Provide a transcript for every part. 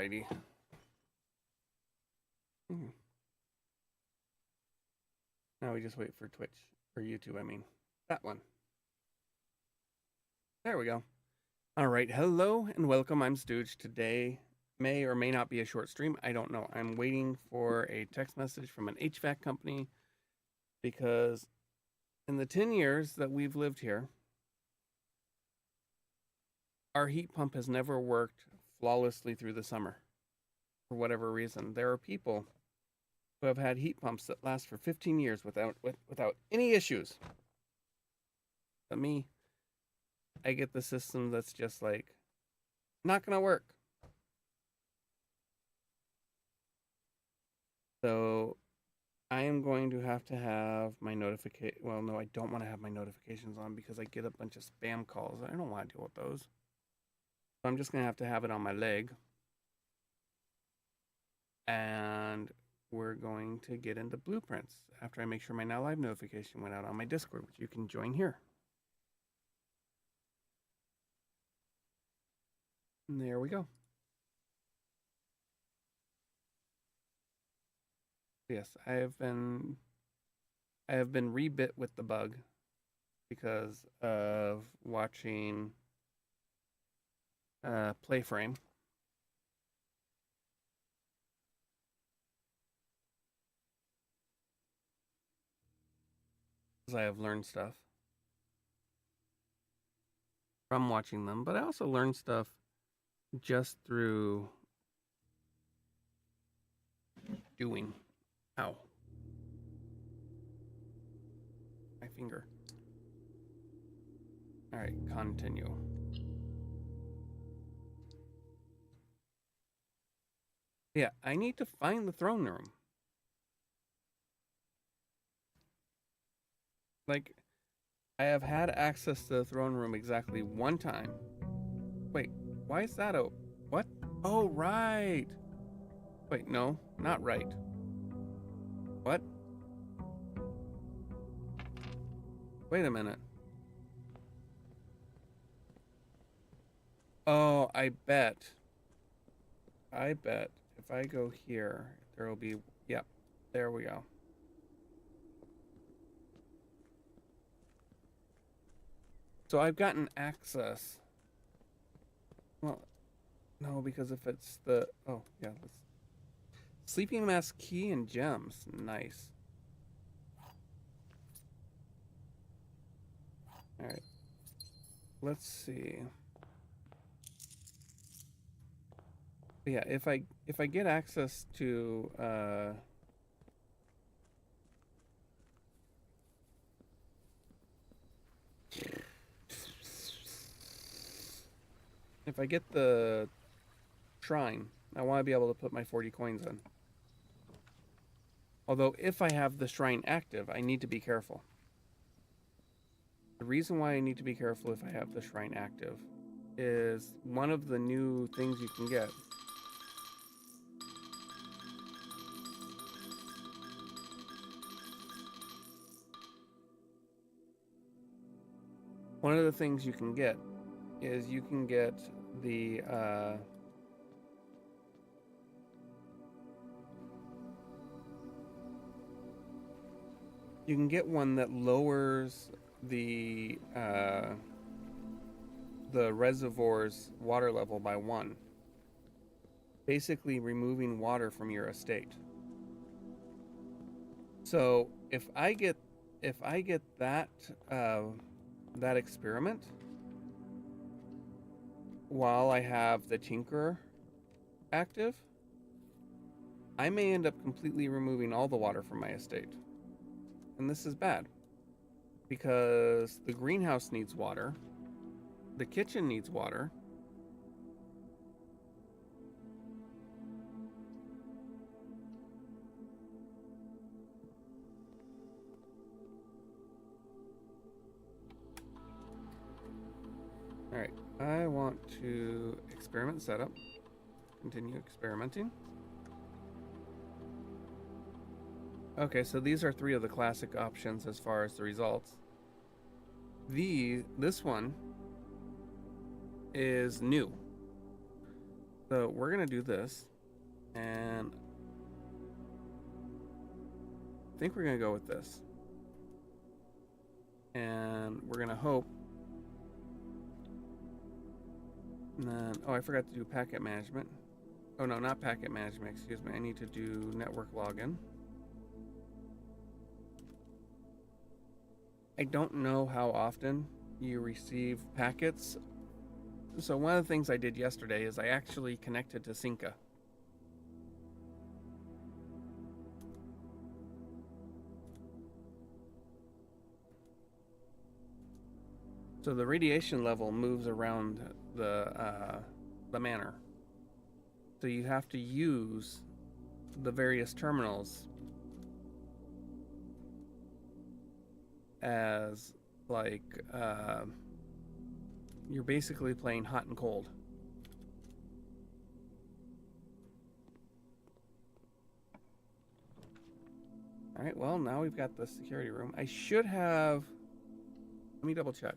Alrighty. Now we just wait for Twitch or YouTube. I mean, that one. There we go. All right. Hello and welcome. I'm Stooge. Today may or may not be a short stream. I don't know. I'm waiting for a text message from an HVAC company because in the 10 years that we've lived here, our heat pump has never worked flawlessly through the summer for whatever reason. There are people who have had heat pumps that last for 15 years without any issues. But me, I get the system that's just like not gonna work. So I am going to have my notification. Well, no, I don't want to have my notifications on because I get a bunch of spam calls. I don't want to deal with those. So I'm just gonna have it on my leg. And we're going to get into blueprints after I make sure my Now Live notification went out on my Discord, which you can join here. And there we go. Yes, I have been rebit with the bug because of watching Playframe. Because I have learned stuff from watching them, but I also learned stuff just through doing. Ow. My finger. All right, continue. Yeah, I need to find the throne room. Like, I have had access to the throne room exactly one time. Wait, why is that open? What? Oh, right. Wait, no, not right. What? Wait a minute. Oh, I bet if I go here, there will be, yep, there we go. So I've gotten access. Well, no, because if it's the, oh, yeah, Sleeping Mask key and gems. Nice. All right. Let's see. Yeah, if I get access to if I get the shrine, I want to be able to put my 40 coins in. Although if I have the shrine active, I need to be careful. The reason why I need to be careful if I have the shrine active is one of the new things you can get. One of the things you can get is you can get the you can get one that lowers the reservoir's water level by 1, basically removing water from your estate. So if I get that that experiment while I have the Tinkerer active, I may end up completely removing all the water from my estate. And this is bad because the greenhouse needs water, the kitchen needs water, all right, I want to experiment setup, continue experimenting. Okay, so these are 3 of the classic options as far as the results. This one is new. So we're going to do this. And I think we're going to go with this. And we're going to hope. And then, oh, I forgot to do packet management. Oh, no, not packet management. Excuse me. I need to do network login. I don't know how often you receive packets. So one of the things I did yesterday is I actually connected to Synca. So the radiation level moves around the manor. So you have to use the various terminals as like you're basically playing hot and cold. All right, well, now we've got the security room. I should have, let me double check.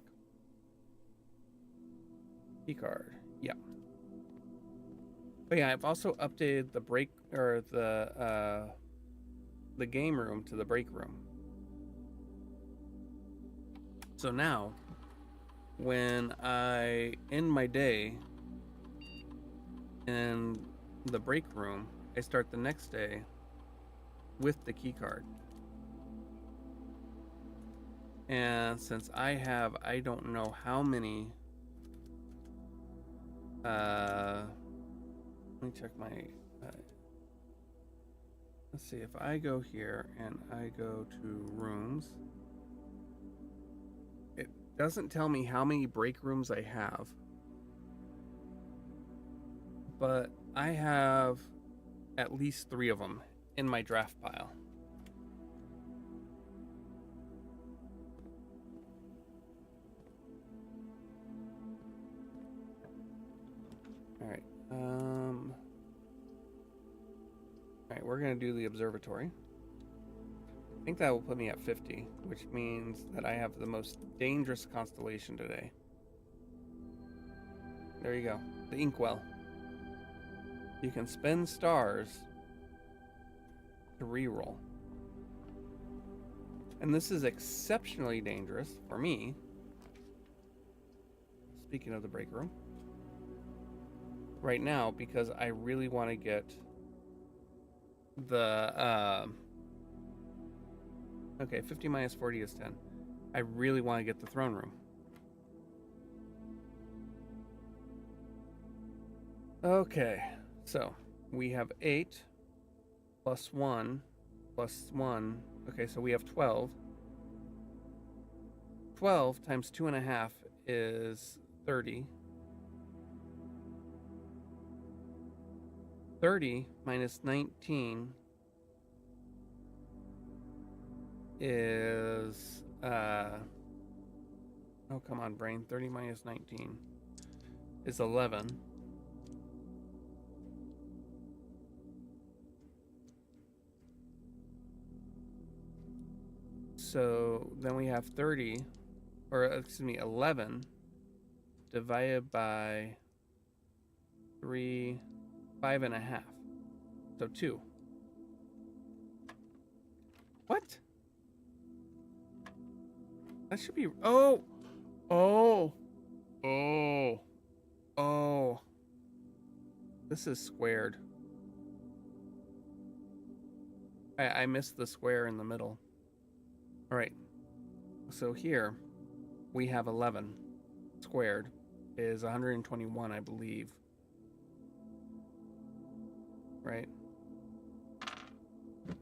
Key card. Yeah. But yeah, I've also updated the break or the game room to the break room. So now when I end my day in the break room, I start the next day with the key card. And since I have, I don't know how many, let me check my, let's see, if I go here and I go to rooms, it doesn't tell me how many break rooms I have, but I have at least 3 of them in my draft pile. All right. All right, we're gonna do the observatory. I think that will put me at 50, which means that I have the most dangerous constellation today. There you go, the Inkwell. You can spend stars to reroll. And this is exceptionally dangerous for me. Speaking of the break room. Right now, because I really want to get the okay, 50 minus 40 is 10. I really want to get the throne room. Okay, so we have 8 plus 1 plus 1. Okay, so we have 12. 12 times 2.5 is 30. 30 minus 19 is oh, come on, brain. 30 minus 19 is 11. So then we have 30, or excuse me, 11 divided by 3, 5.5. So 2. What? That should be, oh, oh, oh, oh. This is squared. I missed the square in the middle. All right. So here we have 11 squared is 121, I believe. Right?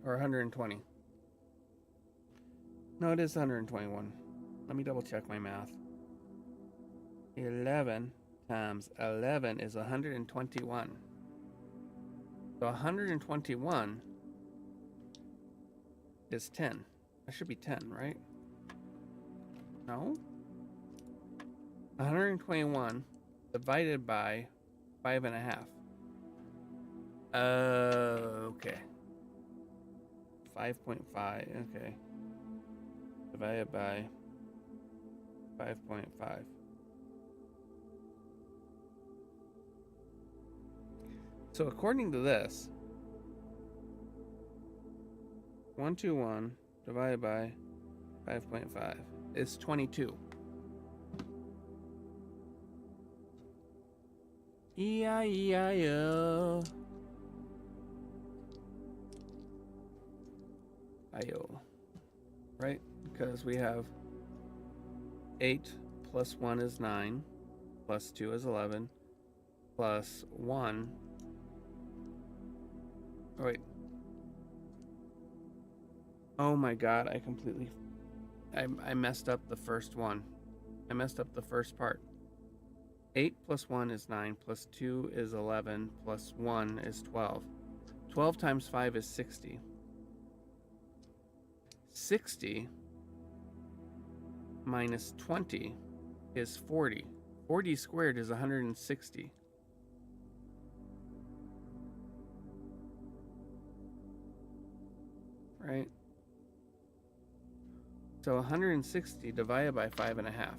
Or 120. No, it is 121. Let me double check my math. 11 times 11 is 121. So 121 is 10. That should be 10, right? No? 121 divided by 5.5. Okay. 5.5, okay. Divided by 5.5. So according to this, 121 divided by 5.5 is 22. E-I-E-I-O. I-O. Right? Because we have 8 plus 1 is 9, plus 2 is 11, plus 1. Oh, wait. Oh my god, I messed up the first one. I messed up the first part. 8 plus 1 is 9, plus 2 is 11, plus 1 is 12. 12 times 5 is 60. 60 minus 20 is 40. 40 squared is 160. Right? So 160 divided by 5.5.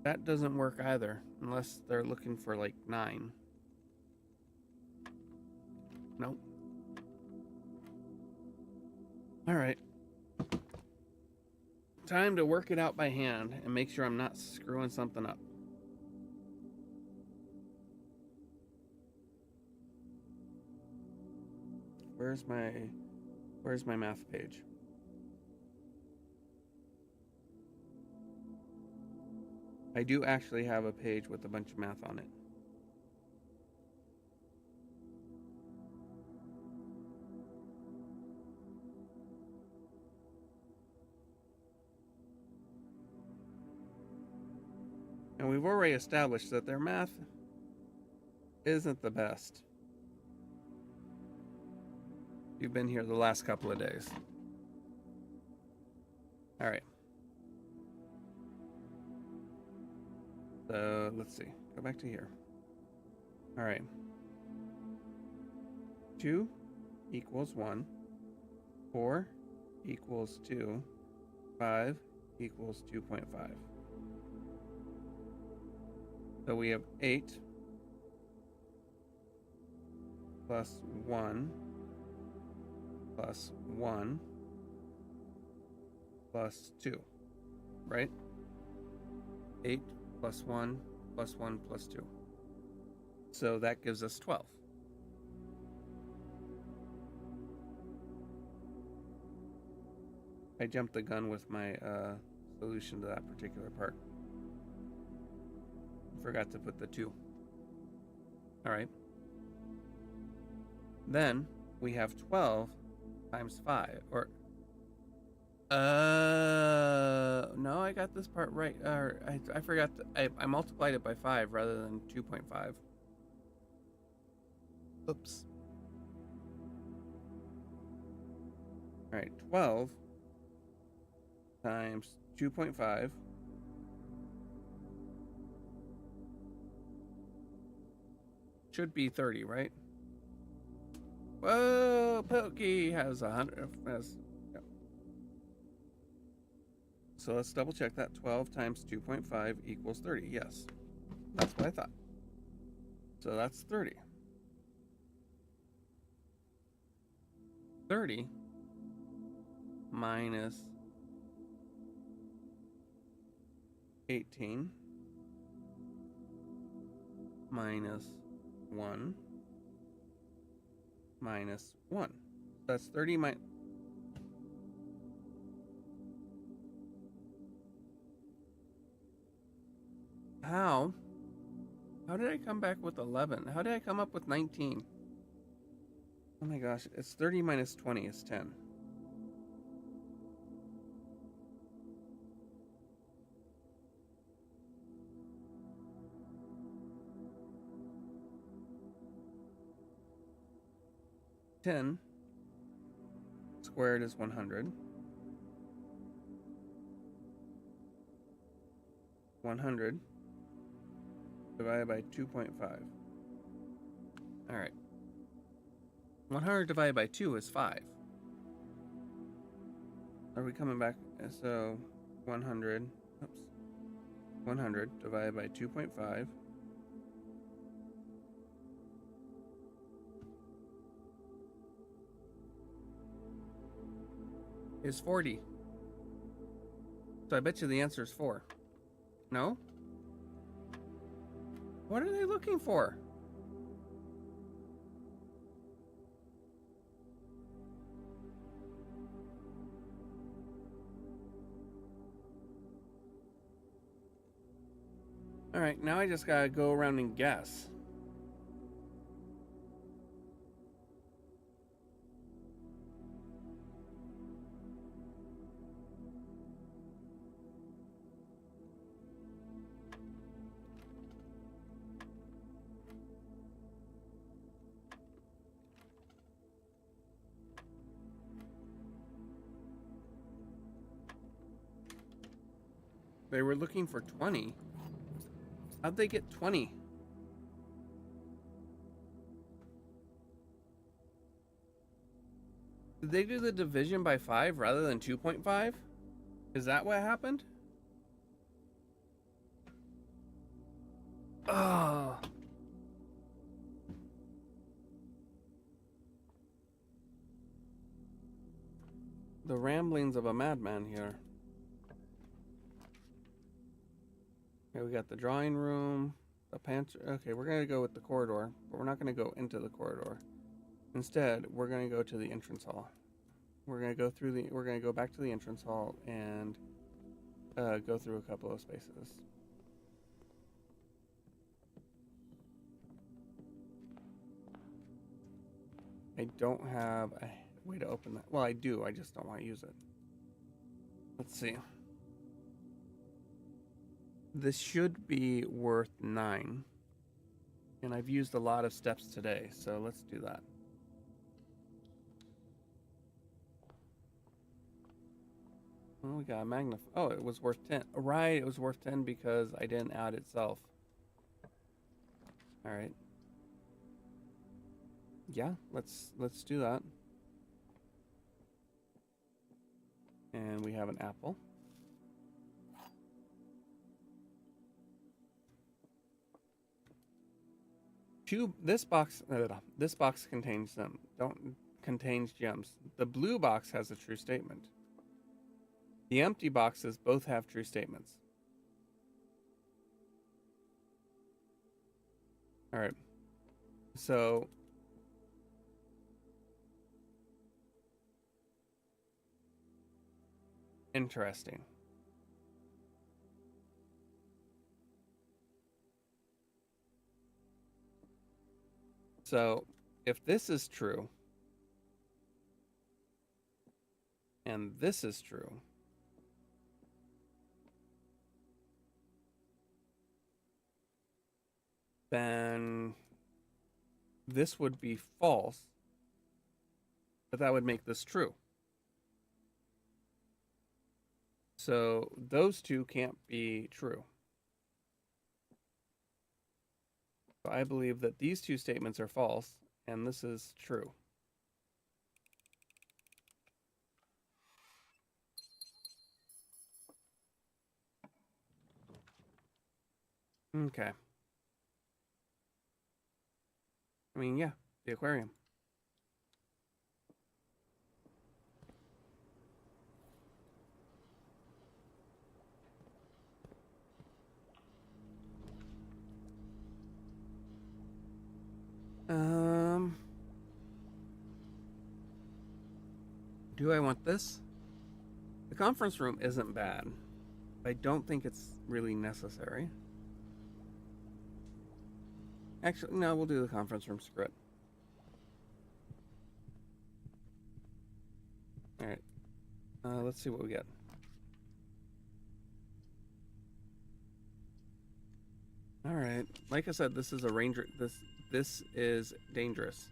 That doesn't work either, unless they're looking for like 9. Nope. All right. Time to work it out by hand and make sure I'm not screwing something up. Where's my math page? I do actually have a page with a bunch of math on it. And we've already established that their math isn't the best. You've been here the last couple of days. All right. So let's see. Go back to here. All right. 2 equals 1. 4 equals 2. 5 equals 2.5. So we have 8 plus 1 plus 1 plus 2, right? 8 plus 1 plus 1 plus 2. So that gives us 12. I jumped the gun with my solution to that particular part. Forgot to put the 2. All right. Then we have 12 times 5, or no, I got this part right. I forgot I multiplied it by 5 rather than 2.5. Oops. All right, 12 times 2.5 should be 30, right? Whoa, Pokey has 100. Yeah. So let's double check that. 12 times 2.5 equals 30. Yes, that's what I thought. So that's 30. 30 minus 18 minus 1 minus 1. That's 30 minus... How did I come back with 11? How did I come up with 19? Oh my gosh, it's 30 minus 20 is 10. Ten squared is 100. 100 divided by 2.5. All right. 100 divided by 2 is 5. Are we coming back? So 100. Oops. 100 divided by 2.5 is 40. So I bet you the answer is 4. No? What are they looking for? All right, now I just gotta go around and guess. They were looking for 20. How'd they get 20? Did they do the division by 5 rather than 2.5? Is that what happened? Oh. The ramblings of a madman here. Okay, we got the drawing room, the pantry. Okay, we're going to go with the corridor, but we're not going to go into the corridor. Instead, we're going to go to the entrance hall. We're going to go back to the entrance hall and go through a couple of spaces. I don't have a way to open that. Well, I do. I just don't want to use it. Let's see. This should be worth 9. And I've used a lot of steps today, so let's do that. Well, we got a magnify. Oh, it was worth 10. Right, it was worth 10 because I didn't add itself. All right. Yeah, let's do that. And we have an apple. This box contains them. Contains gems. The blue box has a true statement. The empty boxes both have true statements. All right. So interesting. So if this is true, and this is true, then this would be false, but that would make this true. So those two can't be true. So I believe that these two statements are false, and this is true. Okay. I mean, yeah, the aquarium. Do I want this? The conference room isn't bad. I don't think it's really necessary. Actually, no, we'll do the conference room. Screw it. All right. Let's see what we get. All right. Like I said, this is a ranger. This is dangerous.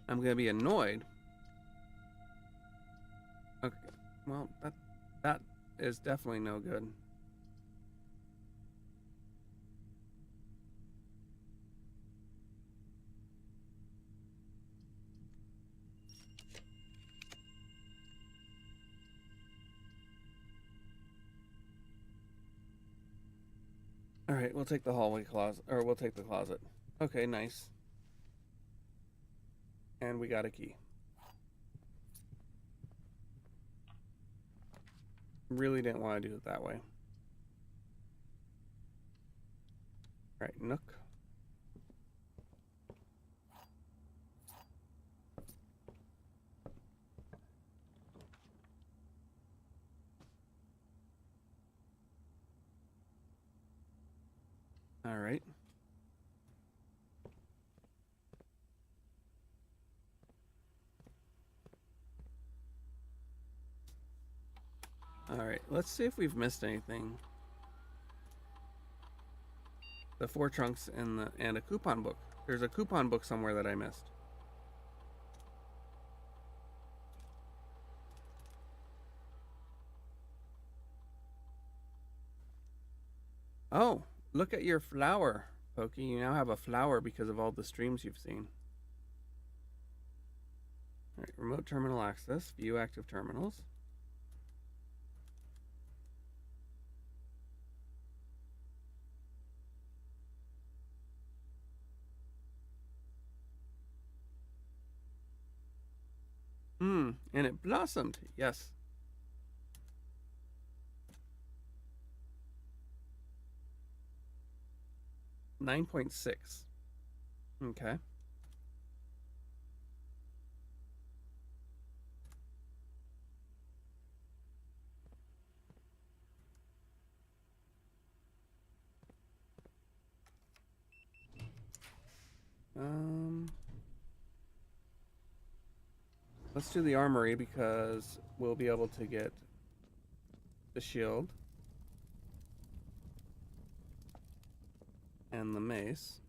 I'm gonna be annoyed. Okay. Well, that is definitely no good. All right, we'll take the hallway closet, or we'll take the closet. Okay, nice. And we got a key. Really didn't want to do it that way. All right, Nook. All right. All right, let's see if we've missed anything. The 4 trunks and a coupon book. There's a coupon book somewhere that I missed. Oh, look at your flower, Pokey. You now have a flower because of all the streams you've seen. All right, remote terminal access, view active terminals. And it blossomed. Yes. $9.6. Okay. Let's do the armory because we'll be able to get the shield and the mace.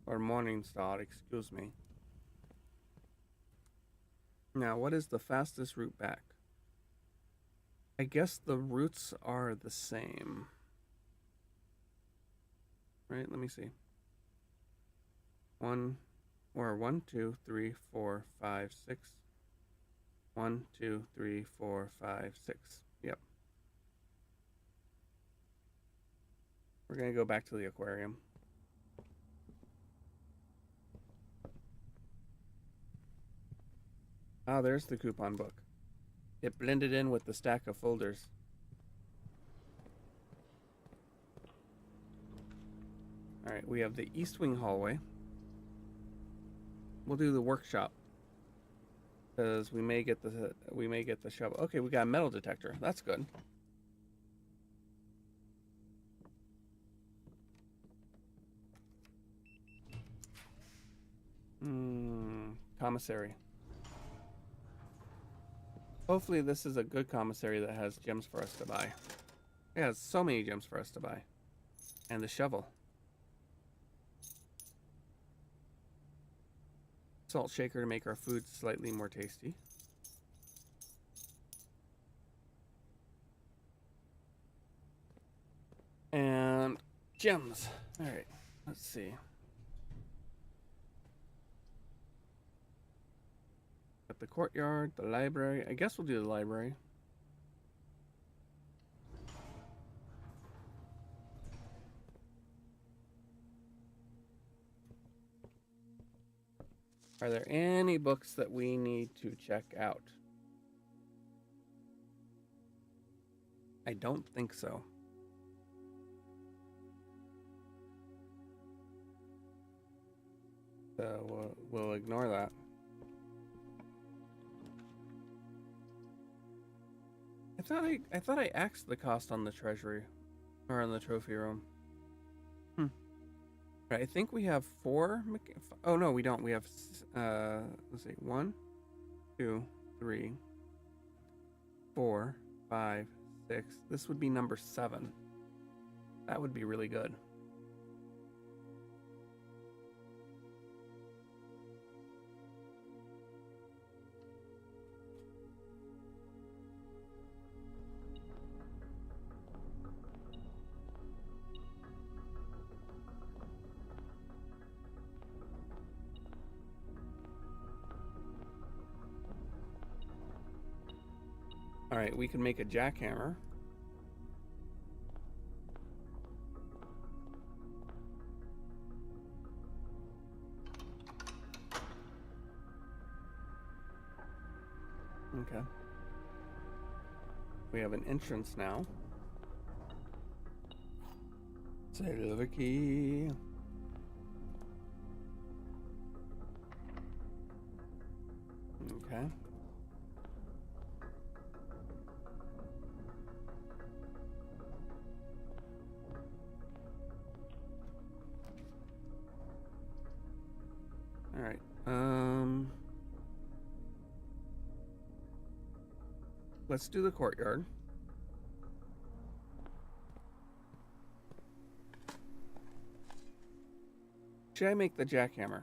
Or Morning Star, excuse me. Now, what is the fastest route back? I guess the routes are the same. Right, let me see. 1, 2, 3, 4, 5, 6. 1, 2, 3, 4, 5, 6. Yep. We're gonna go back to the aquarium. Ah, there's the coupon book. It blended in with the stack of folders. All right, we have the East Wing hallway. We'll do the workshop because we may get the shovel. Okay, we got a metal detector. That's good. Commissary. Hopefully this is a good commissary that has gems for us to buy. It has so many gems for us to buy. And the shovel. Salt shaker to make our food slightly more tasty. And gems. All right, let's see. Got the courtyard, the library. I guess we'll do the library. Are there any books that we need to check out? I don't think so. So we'll ignore that. I thought I axed the cost on the treasury or on the trophy room. Right, I think we have 4. Oh no, we don't. We have let's see, 1, 2, 3, 4, 5, 6. This would be number 7. That would be really good. All right, we can make a jackhammer. Okay. We have an entrance now. Side of a key. Okay. All right. Let's do the courtyard. Should I make the jackhammer?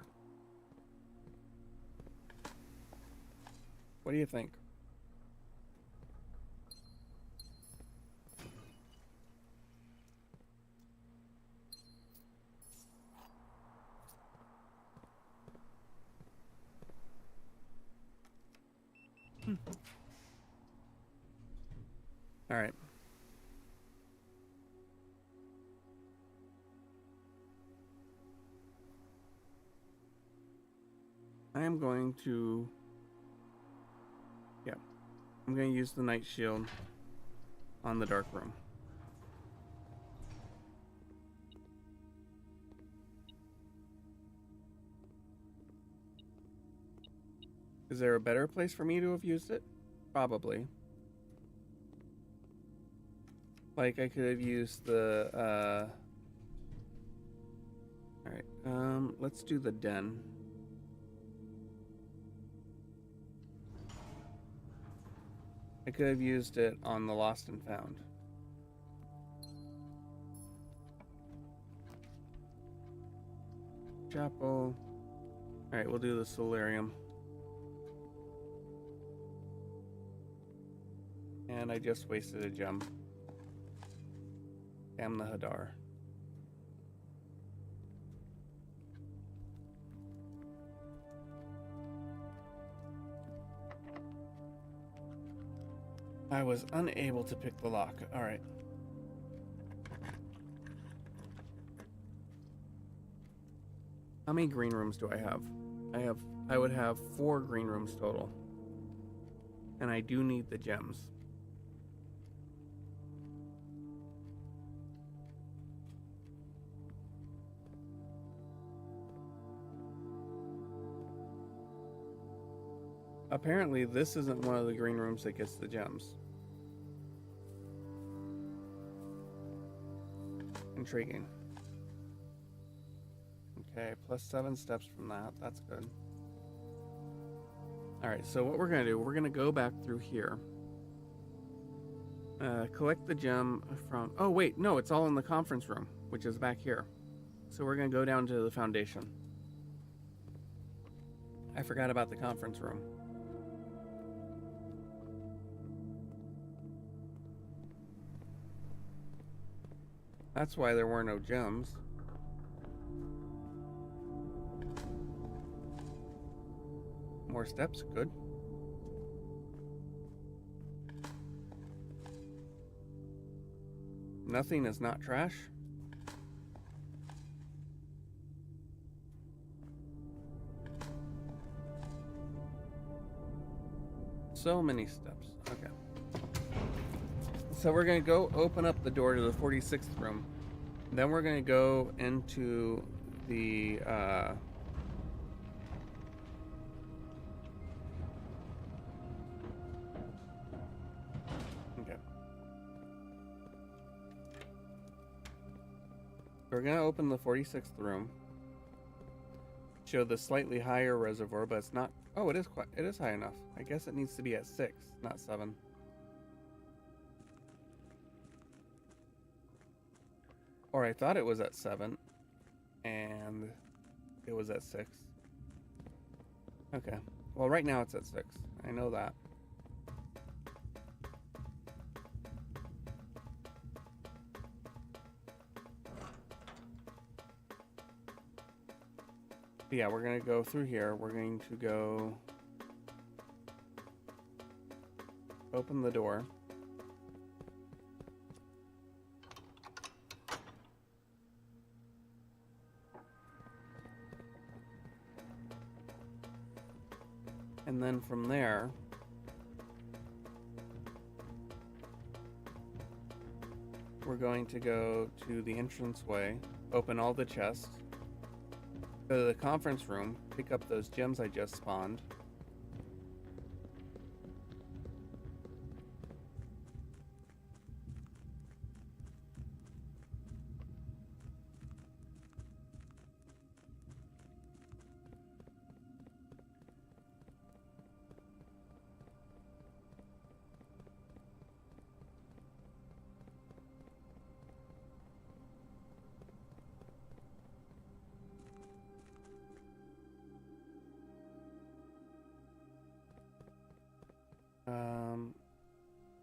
What do you think? All right. I am going to... Yeah. I'm going to use the night shield on the dark room. Is there a better place for me to have used it? Probably. Like I could have used the Alright, let's do the den. I could have used it on the Lost and Found. Chapel. Alright, we'll do the solarium. And I just wasted a gem. Damn the Hadar. I was unable to pick the lock. Alright. How many green rooms do I have? I would have 4 green rooms total. And I do need the gems. Apparently, this isn't one of the green rooms that gets the gems. Intriguing. Okay, plus 7 steps from that. That's good. Alright, so what we're going to do, we're going to go back through here. Collect the gem from... Oh, wait, no, it's all in the conference room, which is back here. So we're going to go down to the foundation. I forgot about the conference room. That's why there were no gems. More steps, good. Nothing is not trash. So many steps. Okay. So we're going to go open up the door to the 46th room. Then we're going to go into the okay. We're going to open the 46th room. Show the slightly higher reservoir, but it's not... Oh, it is high enough. I guess it needs to be at 6, not 7. Or I thought it was at 7, and it was at 6. Okay. Well, right now it's at 6. I know that. But yeah, we're going to go through here. We're going to go open the door. And then from there, we're going to go to the entranceway, open all the chests, go to the conference room, pick up those gems I just spawned.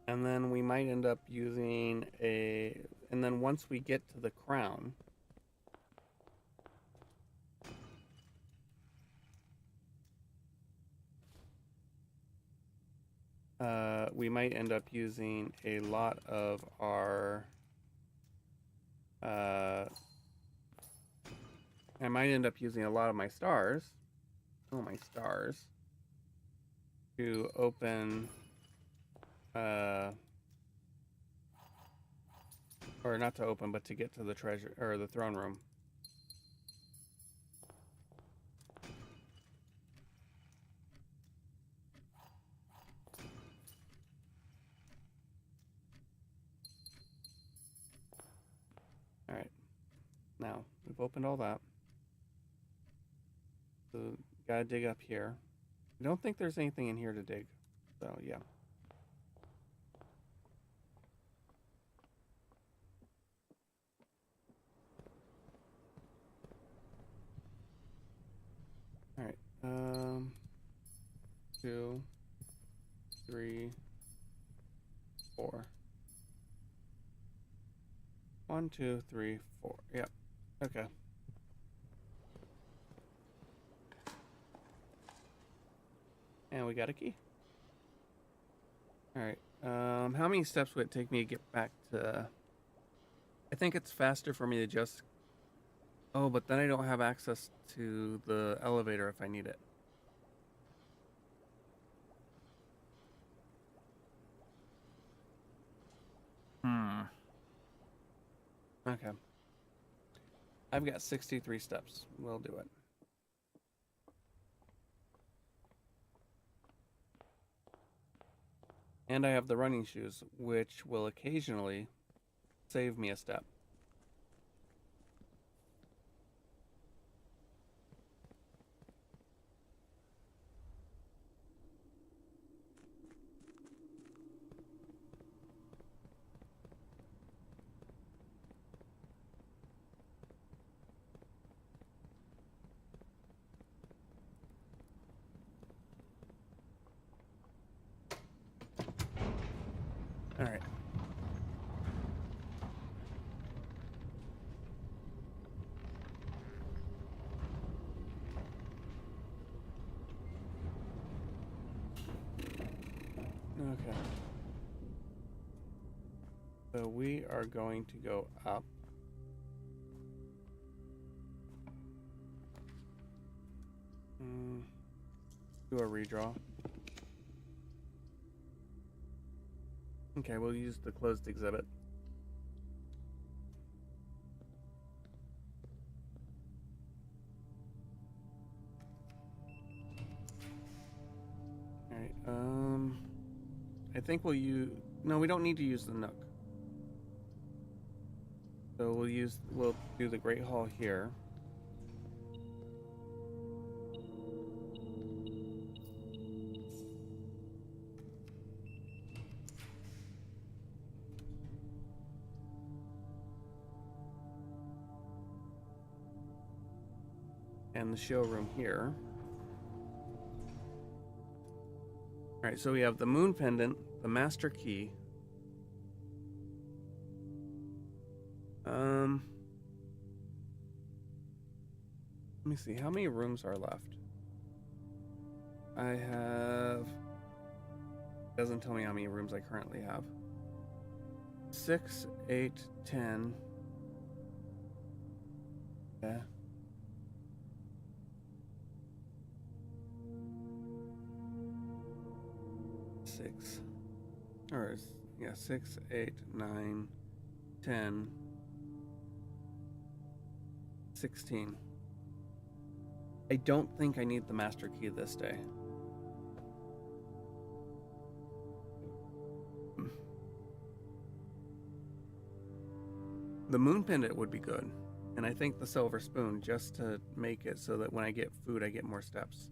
And then we might end up using and then once we get to the crown, we might end up using a lot of our, I might end up using a lot of my stars, to open, or not to open, but to get to the treasure, or the throne room. Alright. Now, we've opened all that. So, gotta dig up here. I don't think there's anything in here to dig. So, yeah. Alright. 2, 3, 4. 1, 2, 3, 4. Yep. Okay. And we got a key. Alright. How many steps would it take me to get back to... I think it's faster for me to just... Oh, but then I don't have access to the elevator if I need it. Okay. I've got 63 steps. We'll do it. And I have the running shoes, which will occasionally save me a step. All right. Okay. So we are going to go up. Do a redraw. Okay, we'll use the closed exhibit. Alright, I think we'll use... No, we don't need to use the Nook. So we'll do the Great Hall here. And the showroom here. Alright, so we have the Moon Pendant, the Master Key. Let me see, how many rooms are left? I have... Doesn't tell me how many rooms I currently have. 6, 8, 10. Yeah. 6. Or, yeah, 6, 8, 9, 10, 16. I don't think I need the master key this day. The moon pendant would be good, and I think the silver spoon, just to make it so that when I get food I get more steps.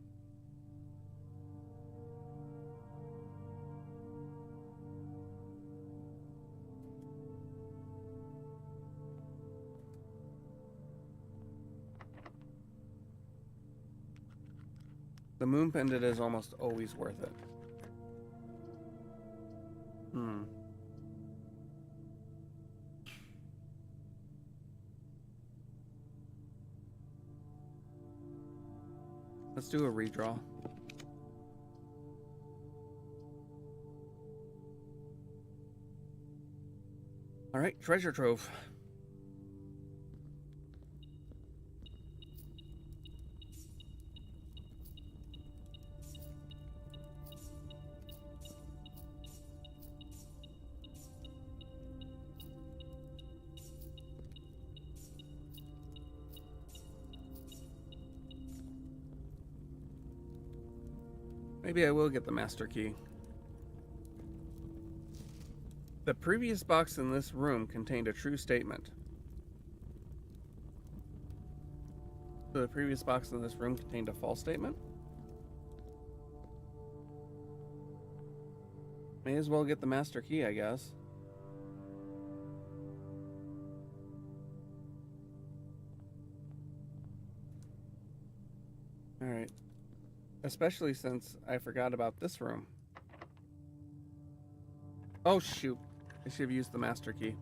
The moon pendant is almost always worth it. Let's do a redraw. All right, treasure trove. Maybe I will get the master key. The previous box in this room contained a true statement. So the previous box in this room contained a false statement? May as well get the master key, I guess. Alright. Especially since I forgot about this room. Oh shoot. I should have used the master key.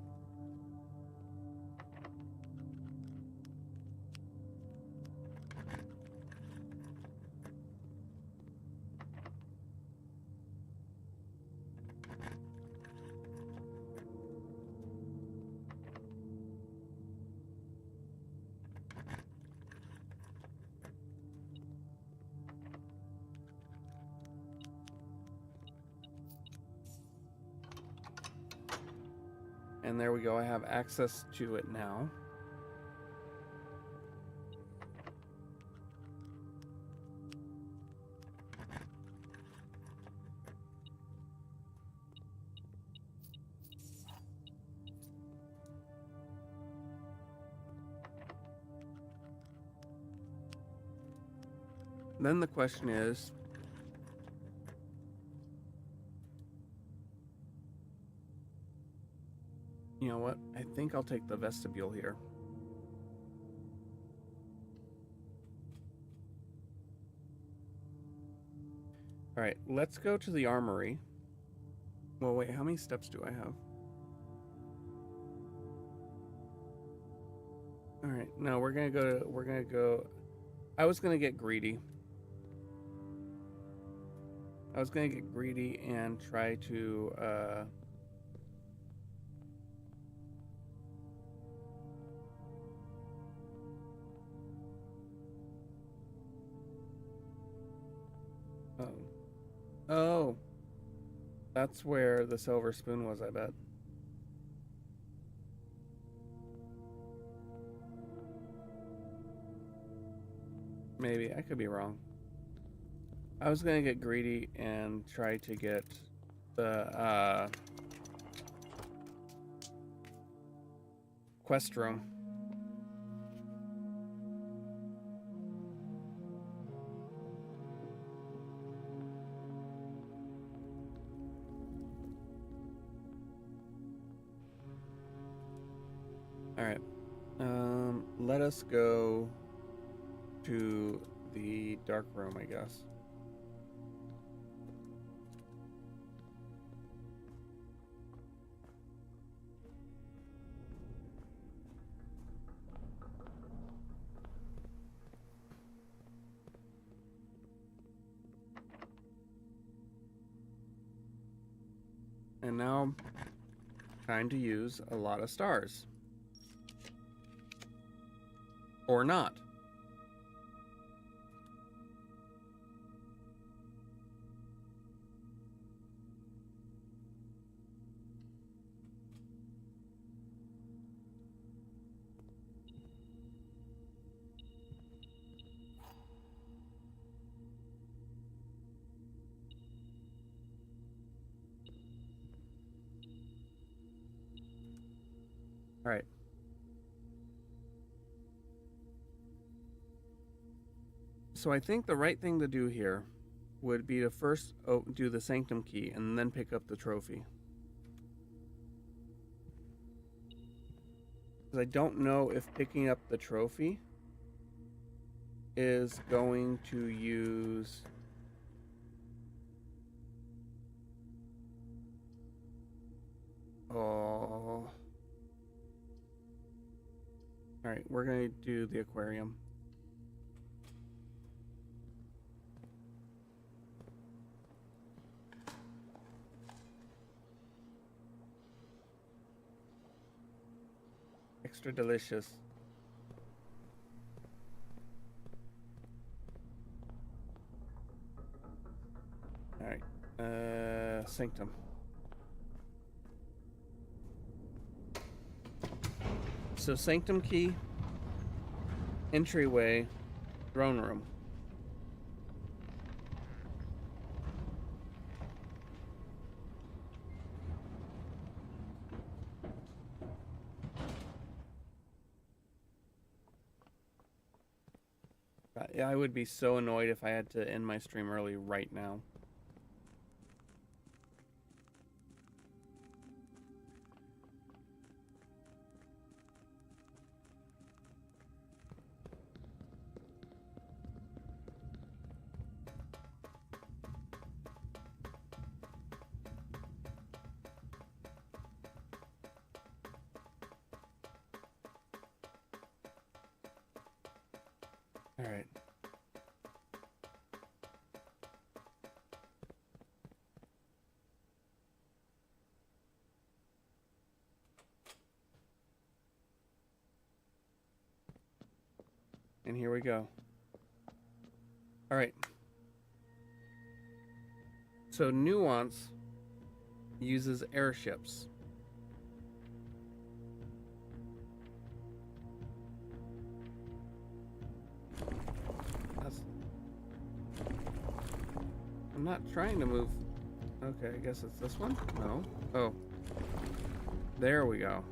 And there we go, I have access to it now. Then the question is, you know what? I think I'll take the vestibule here. All right, let's go to the armory. Well, wait, how many steps do I have? All right, no, we're gonna go. I was gonna get greedy. And try to Oh, that's where the silver spoon was, I bet. Maybe, I could be wrong. I was gonna get greedy and try to get the quest room. Alright. Let us go to the dark room, I guess. And now, time to use a lot of stars. Or not. All right. So I think the right thing to do here would be to first do the Sanctum key and then pick up the trophy. Because I don't know if picking up the trophy is going to use... Oh. Alright, we're going to do the aquarium. Extra delicious. Alright, Sanctum. So Sanctum key, entryway, throne room. Yeah, I would be so annoyed if I had to end my stream early right now. All right. And here we go. All right. So Nuance uses airships. I'm not trying to move. Okay, I guess it's this one? No. Oh. There we go.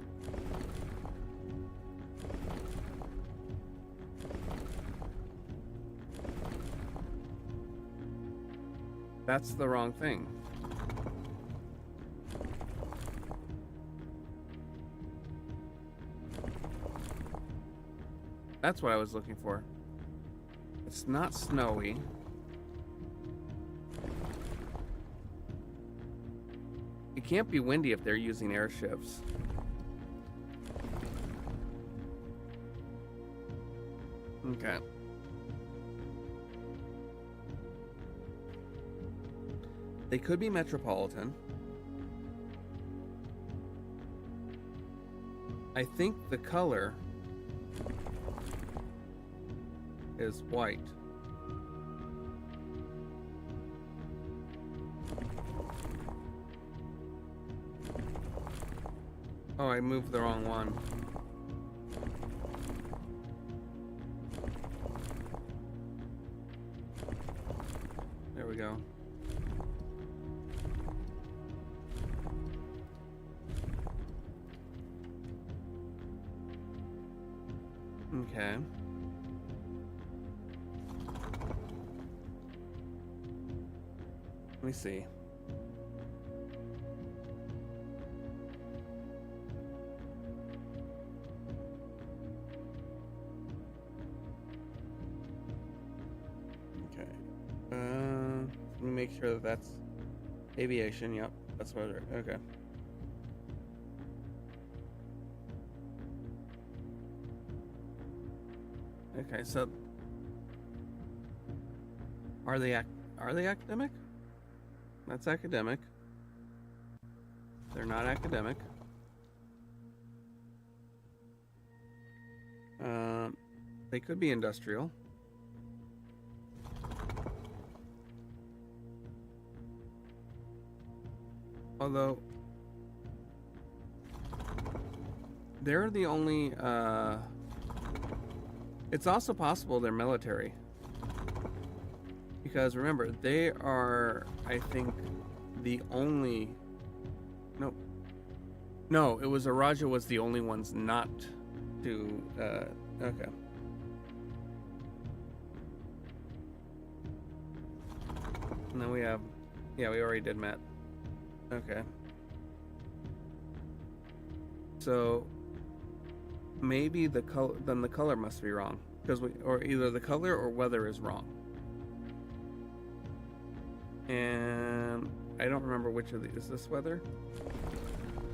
That's the wrong thing. That's what I was looking for. It's not snowy. It can't be windy if they're using airships. Okay. They could be Metropolitan. I think the color is white. Oh, I moved the wrong one. There we go. Okay. Let me see. Okay. Let me make sure that that's aviation. Yep, that's what it is. Okay. Okay, so are they academic? That's academic. They're not academic. They could be industrial. Although they're the only it's also possible they're military. Because remember, they are, I think, the only... Nope. No, it was Araja was the only ones not to. Okay. And then we have, yeah, we already did Met. Okay. So maybe the color, then the color must be wrong because or either the color or weather is wrong. And I don't remember which of these. Is this weather?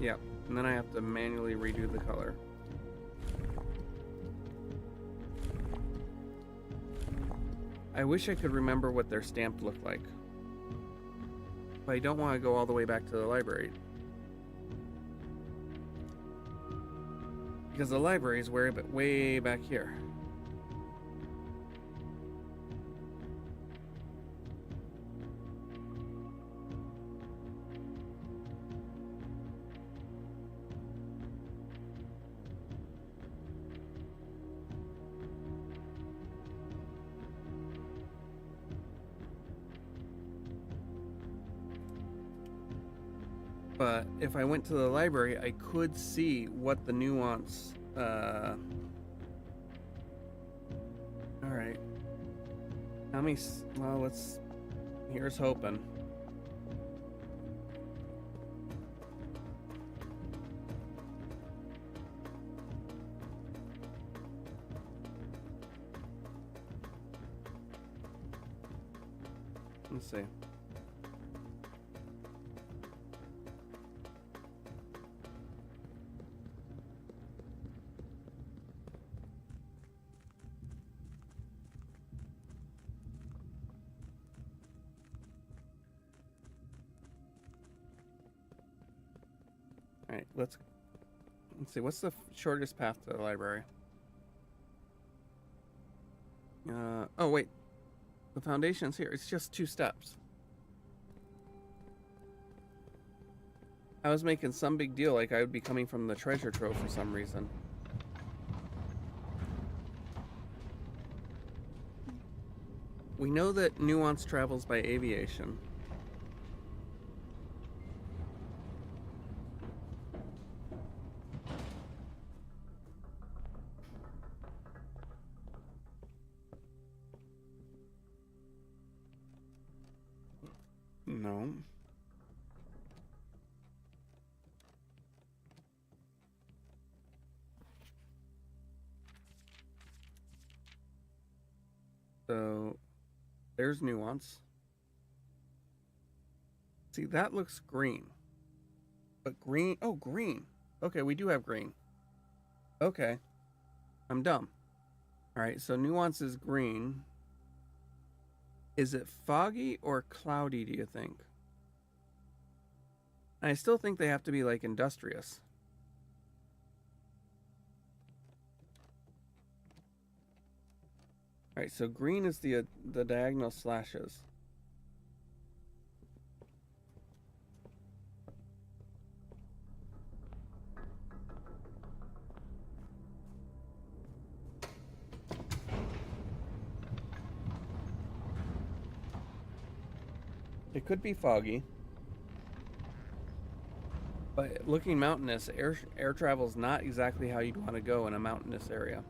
Yeah. And then I have to manually redo the color. I wish I could remember what their stamp looked like. But I don't want to go all the way back to the library. Because the library is way back here. But if I went to the library, I could see what the nuance. All right. Well, let's. Here's hoping. Let's see. All right, let's see. What's the shortest path to the library? Oh wait, the foundation's here. It's just 2 steps. I was making some big deal like I would be coming from the treasure trove for some reason. We know that Nuance travels by aviation. No. So there's Nuance. See, that looks green. But green, oh, green. Okay, we do have green. Okay. I'm dumb. All right, so Nuance is green. Is it foggy or cloudy, do you think? I still think they have to be like industrious. All right, so green is the diagonal slashes. It could be foggy. But looking mountainous, air travel is not exactly how you'd want to go in a mountainous area.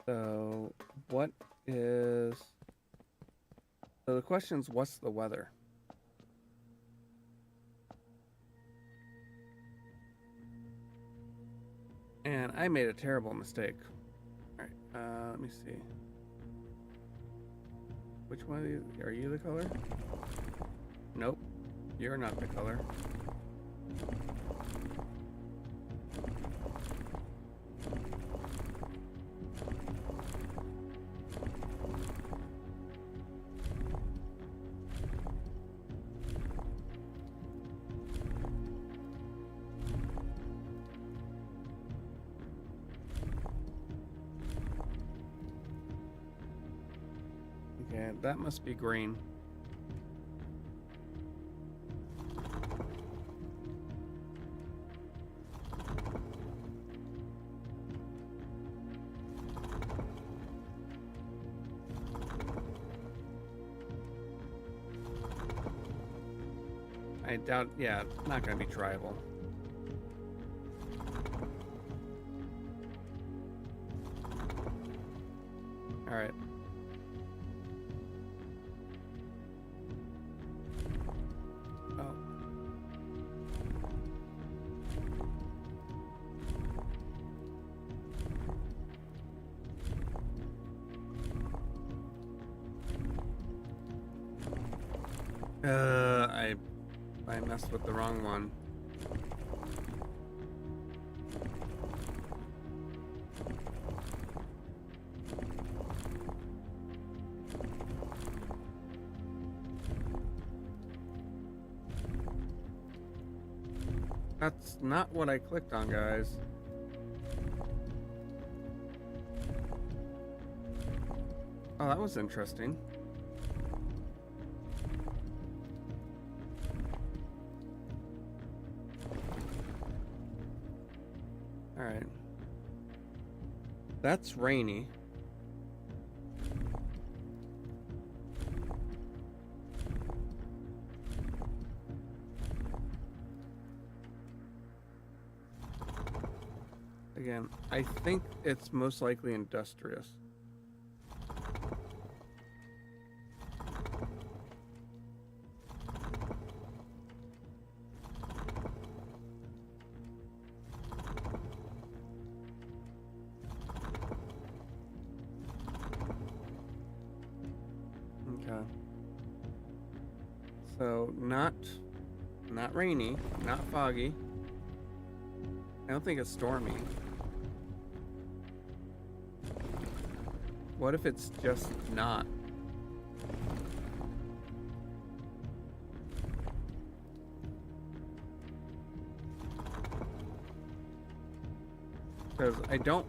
So, what is... So the question is, what's the weather? And I made a terrible mistake. Alright, let me see. Which one of these? Are you the color? Nope. You're not the color. Okay, that must be green. I doubt, yeah, not gonna be tribal. Alright. Oh. I messed with the wrong one. That's not what I clicked on, guys. Oh, that was interesting. Alright. That's rainy. Again, I think it's most likely industrious. Okay. So not rainy, not foggy. I don't think it's stormy. What if it's just not? Because I don't...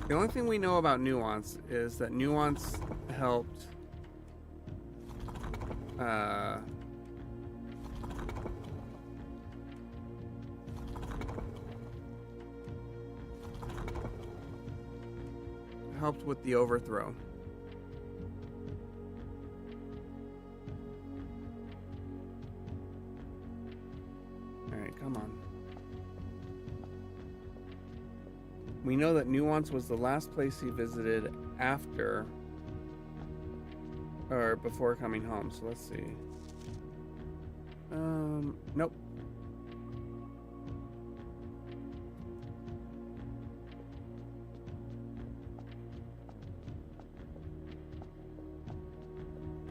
The only thing we know about Nuance is that Nuance helped... helped with the overthrow. Alright, come on. We know that Nuance was the last place he visited after or before coming home, so let's see. Nope.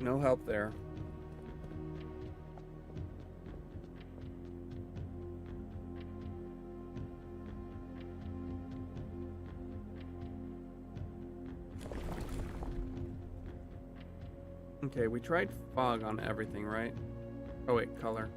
No help there. Okay, we tried fog on everything, right? Oh wait, color.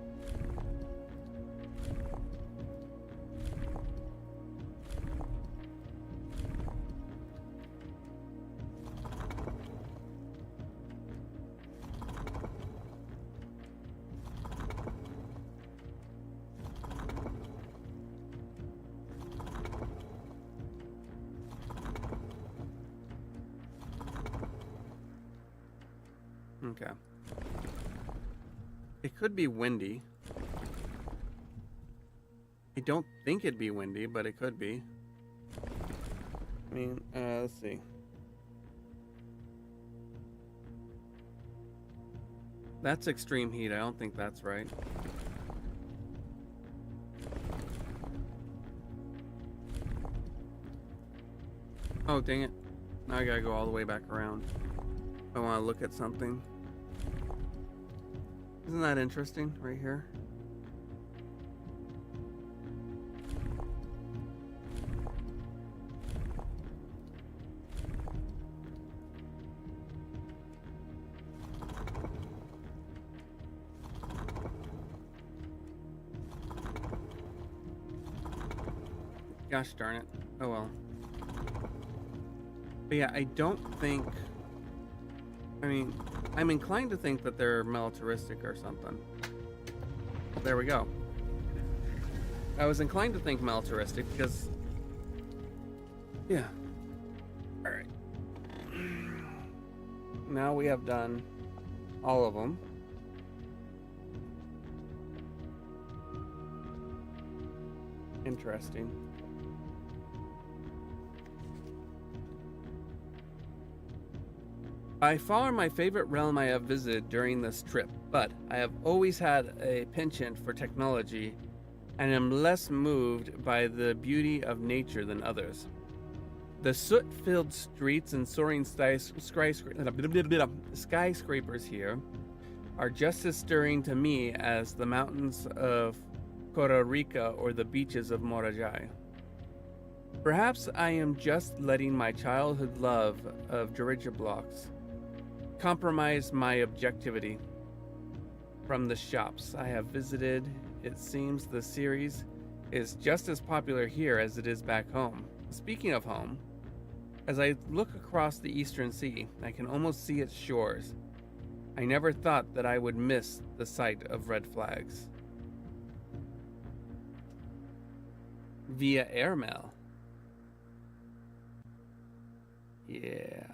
Okay. It could be windy. I don't think it'd be windy, but it could be. I mean, let's see. That's extreme heat. I don't think that's right. Oh, dang it. Now I gotta go all the way back around. I want to look at something. Isn't that interesting right here? Gosh darn it. Oh well. But yeah, I don't think I mean, I'm inclined to think that they're militaristic or something. There we go. I was inclined to think militaristic because, yeah. All right. Now we have done all of them. Interesting. By far my favorite realm I have visited during this trip, but I have always had a penchant for technology and am less moved by the beauty of nature than others. The soot-filled streets and soaring skyscrapers here are just as stirring to me as the mountains of Costa Rica or the beaches of Morajai. Perhaps I am just letting my childhood love of dirigiblocks compromise my objectivity. From the shops I have visited, it seems the series is just as popular here as it is back home. Speaking of home, as I look across the Eastern Sea, I can almost see its shores. I never thought that I would miss the sight of red flags. Via airmail. Yeah.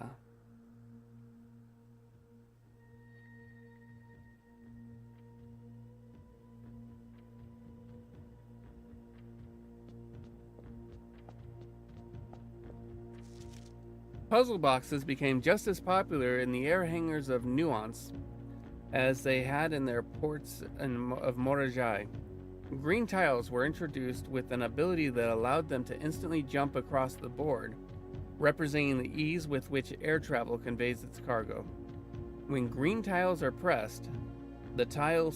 Puzzle boxes became just as popular in the air hangars of Nuance as they had in their ports of Morajai. Green tiles were introduced with an ability that allowed them to instantly jump across the board, representing the ease with which air travel conveys its cargo. When green tiles are pressed, that tile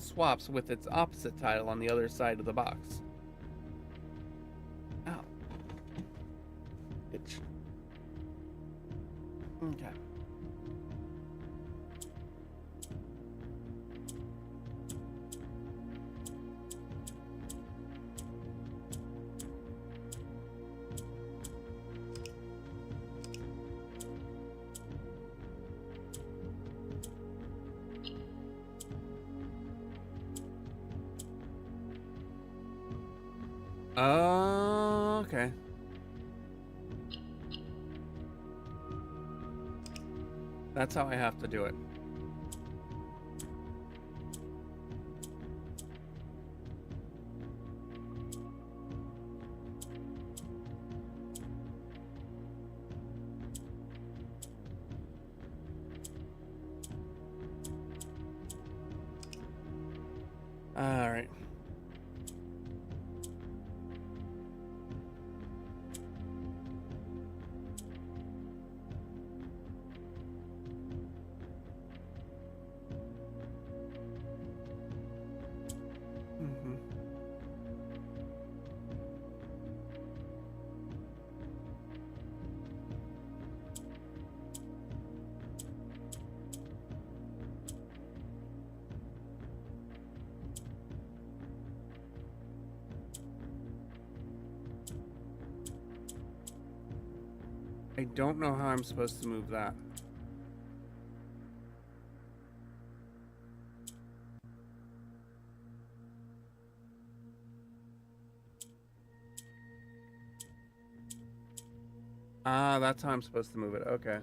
swaps with its opposite tile on the other side of the box. Ow. Itch. Okay. Okay. That's how I have to do it. All right. I don't know how I'm supposed to move that. Ah, that's how I'm supposed to move it. Okay.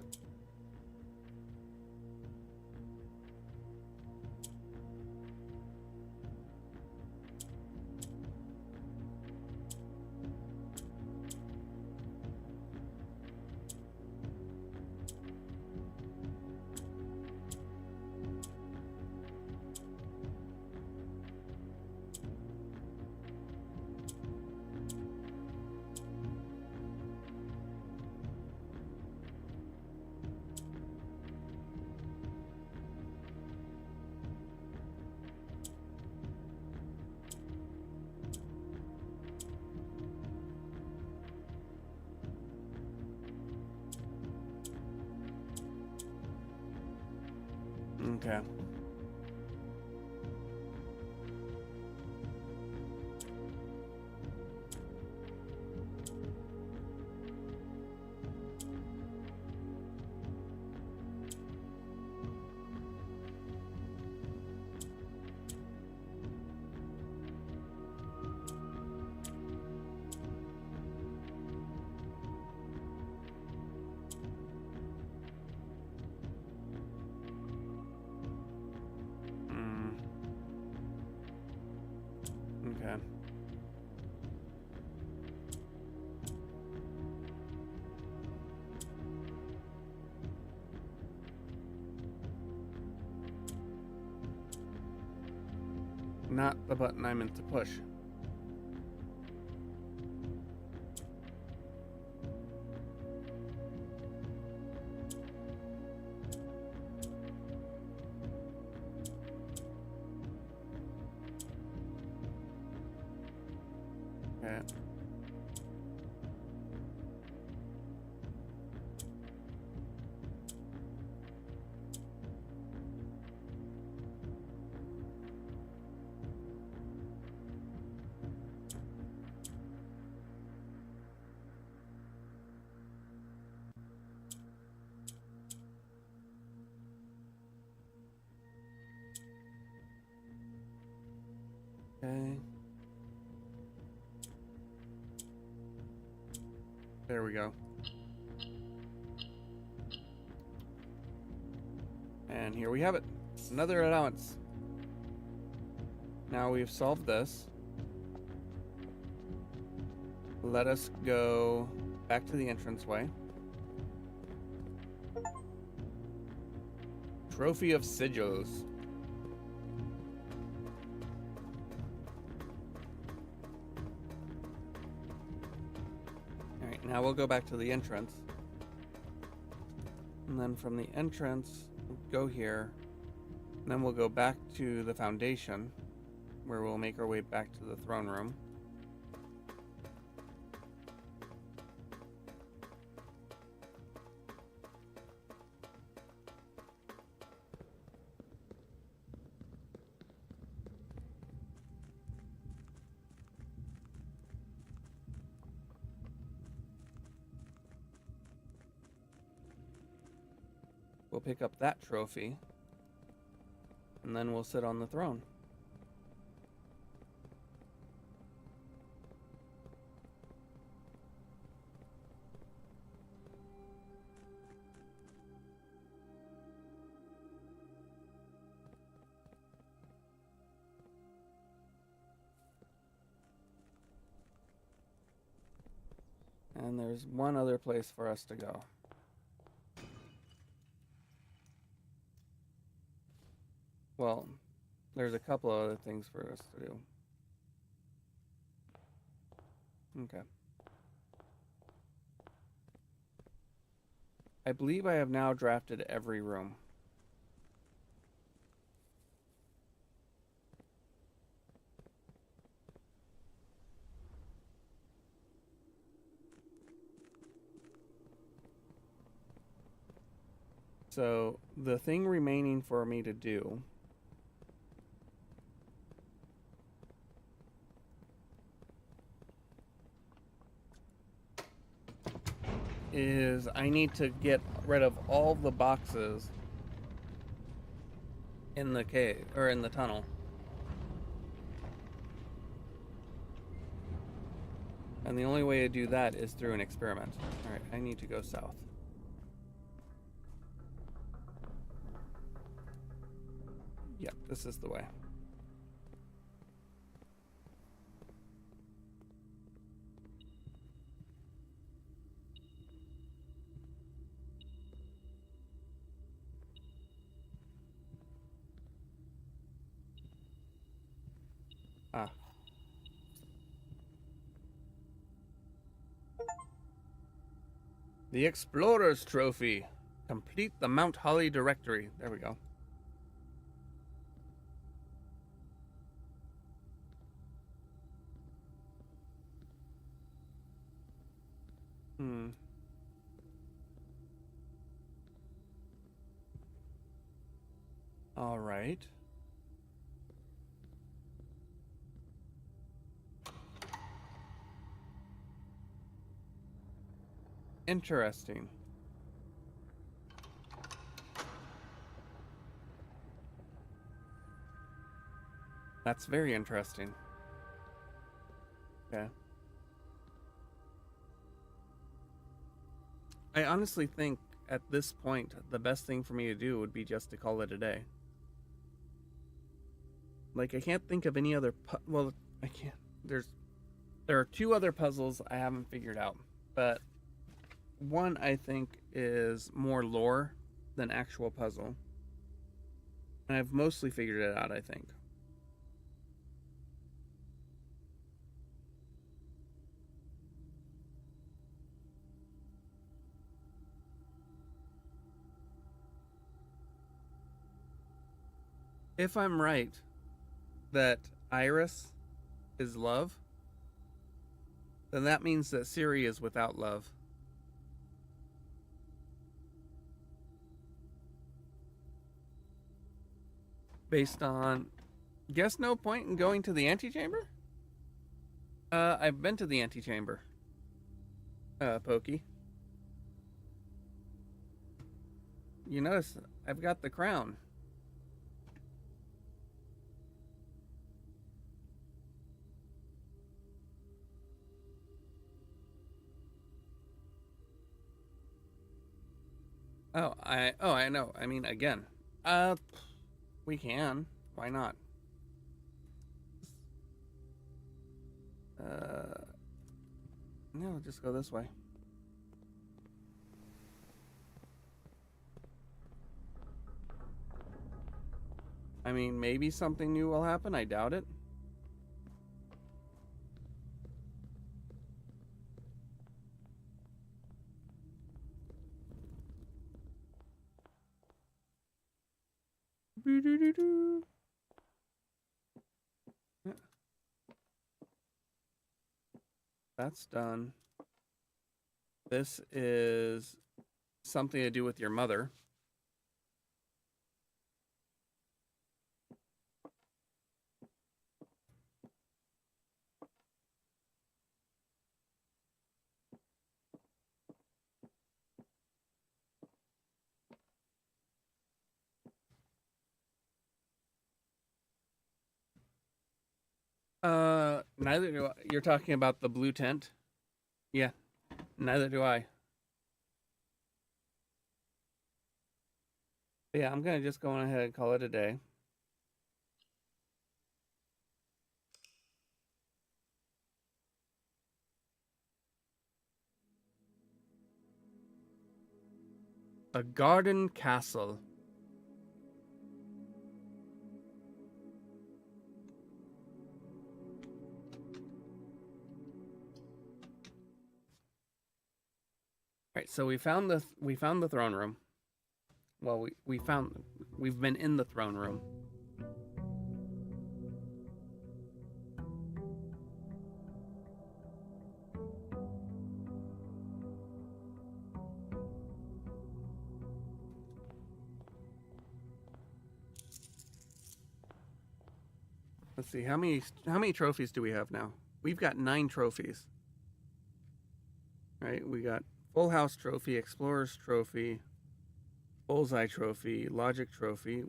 Okay. Okay. Not the button I meant to push. Okay. Okay. There we go. And here we have it. Another allowance. Now we've solved this. Let us go back to the entranceway. Trophy of Sigils. Alright, now we'll go back to the entrance. And then from the entrance, we'll go here. And then we'll go back to the foundation, where we'll make our way back to the throne room. We'll pick up that trophy, and then we'll sit on the throne. And there's one other place for us to go. Well, there's a couple of other things for us to do. Okay. I believe I have now drafted every room. So the thing remaining for me to do is I need to get rid of all the boxes in the cave, or in the tunnel. And the only way to do that is through an experiment. Alright, I need to go south. Yep, this is the way. Ah. The Explorer's Trophy. Complete the Mount Holly directory. There we go. All right. Interesting. That's very interesting. Okay. I honestly think at this point, the best thing for me to do would be just to call it a day. Like, I can't think of any other... Well, I can't. There are two other puzzles I haven't figured out, but one I think is more lore than actual puzzle. And I've mostly figured it out, I think. If I'm right that Iris is love, then that means that Ciri is without love. Based on, guess no point in going to the antechamber? I've been to the antechamber. Pokey. You notice I've got the crown. I know. I mean, again, we can. Why not? No, just go this way. I mean, maybe something new will happen. I doubt it. That's done. This is something to do with your mother. Neither do I. You're talking about the blue tent? Yeah, neither do I. But yeah, I'm gonna just go on ahead and call it a day. A garden castle. Right, so we found the throne room. Well, we've been in the throne room. Let's see, how many trophies do we have now? We've got 9 trophies. Right, we got Full House Trophy, Explorer's Trophy, Bullseye Trophy, Logic Trophy.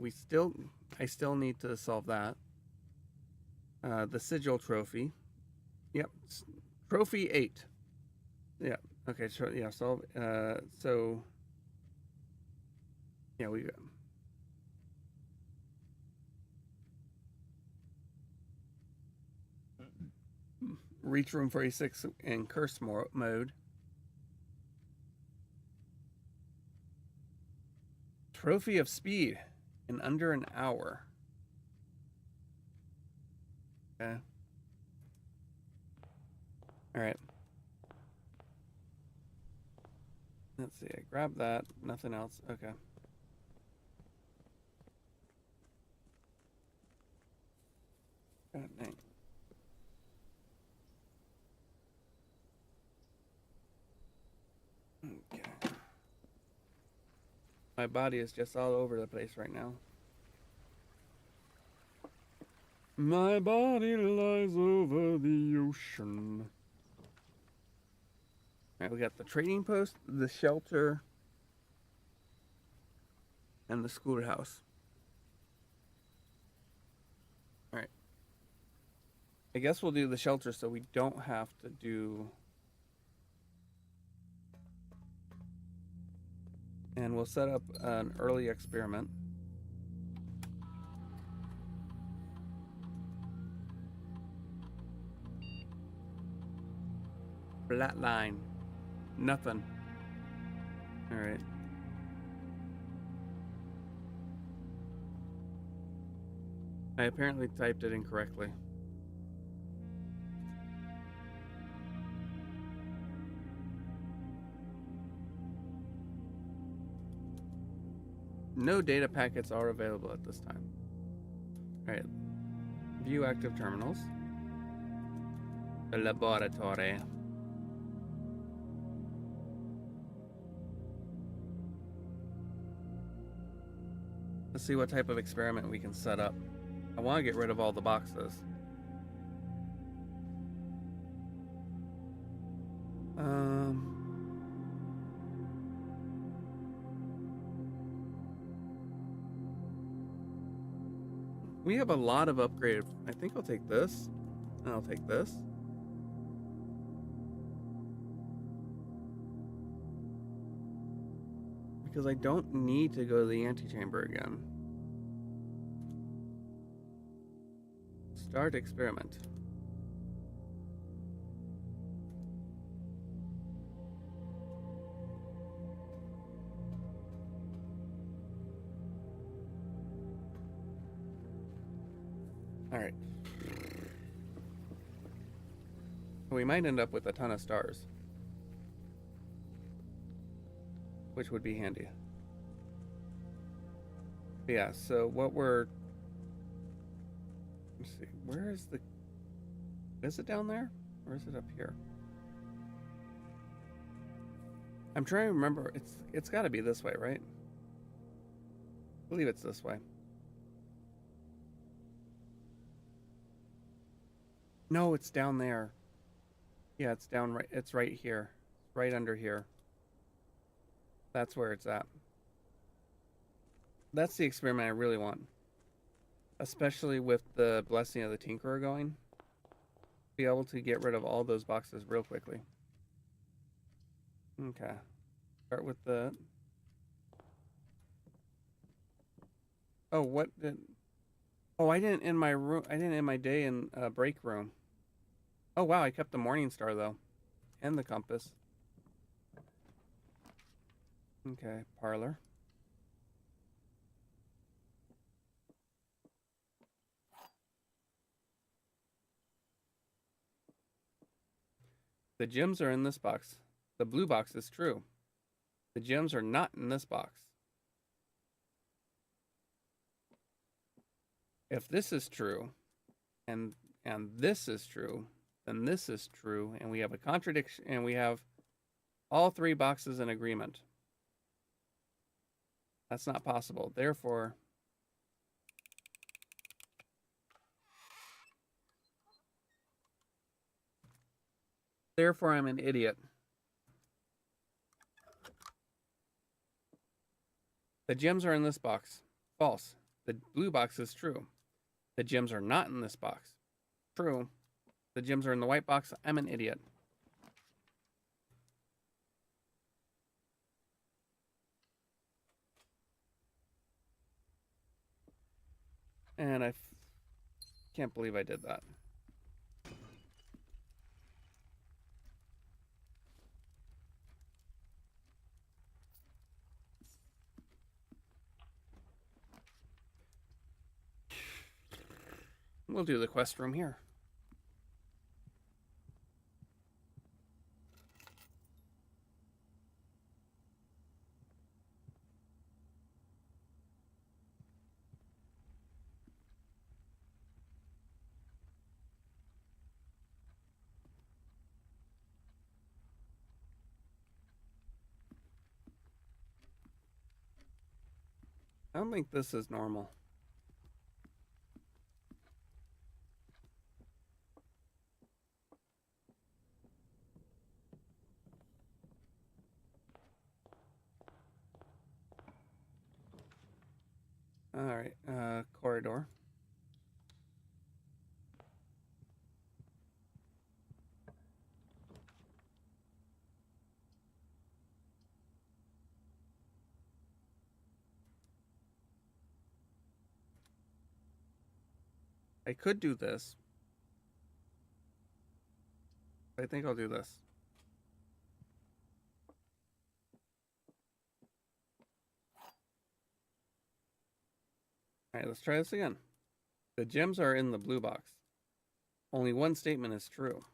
I still need to solve that. The Sigil Trophy. Yep. Trophy 8. Yeah. Okay. So yeah. So yeah, we got. Reach Room 46 in curse mode. Trophy of Speed in under an hour. Okay. All right. Let's see. I grabbed that. Nothing else. Okay. God dang. Okay. My body is just all over the place right now. My body lies over the ocean. All right, we got the trading post, the shelter, and the schoolhouse. All right. I guess we'll do the shelter so we don't have to do... And we'll set up an early experiment. Flat line. Nothing. All right. I apparently typed it incorrectly. No data packets are available at this time. All right. View active terminals. The laboratory. Let's see what type of experiment we can set up. I want to get rid of all the boxes. We have a lot of upgraded. I think I'll take this, and I'll take this. Because I don't need to go to the antechamber again. Start experiment. All right. We might end up with a ton of stars, which would be handy. But yeah, so what we're... Let's see, where is the... Is it down there? Or is it up here? I'm trying to remember. It's got to be this way, right? I believe it's this way. No, it's down there. Yeah, it's down right. It's right here. Right under here. That's where it's at. That's the experiment I really want. Especially with the Blessing of the Tinkerer going. Be able to get rid of all those boxes real quickly. Okay. Start with the... Oh, what did... Oh, I didn't end my room. I didn't end my day in break room. Oh wow, I kept the Morning Star though, and the compass. Okay, parlor. The gems are in this box. The blue box is true. The gems are not in this box. If this is true, and this is true, then this is true, and we have a contradiction, and we have all three boxes in agreement. That's not possible. Therefore, I'm an idiot. The gems are in this box. False. The blue box is true. The gems are not in this box. True. The gems are in the white box. I'm an idiot. And I can't believe I did that. We'll do the quest room here. I don't think this is normal. All right, corridor. I could do this. I think I'll do this. right, let's try this again. The gems are in the blue box. Only one statement is true.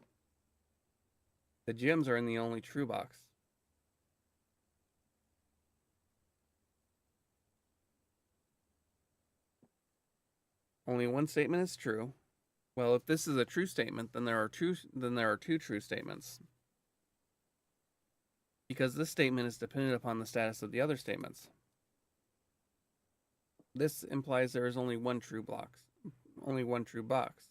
The gems are in the only true box. Only one statement is true. Well, if this is a true statement, then there are two true statements. Because this statement is dependent upon the status of the other statements. This implies there is only one true box. Only one true box.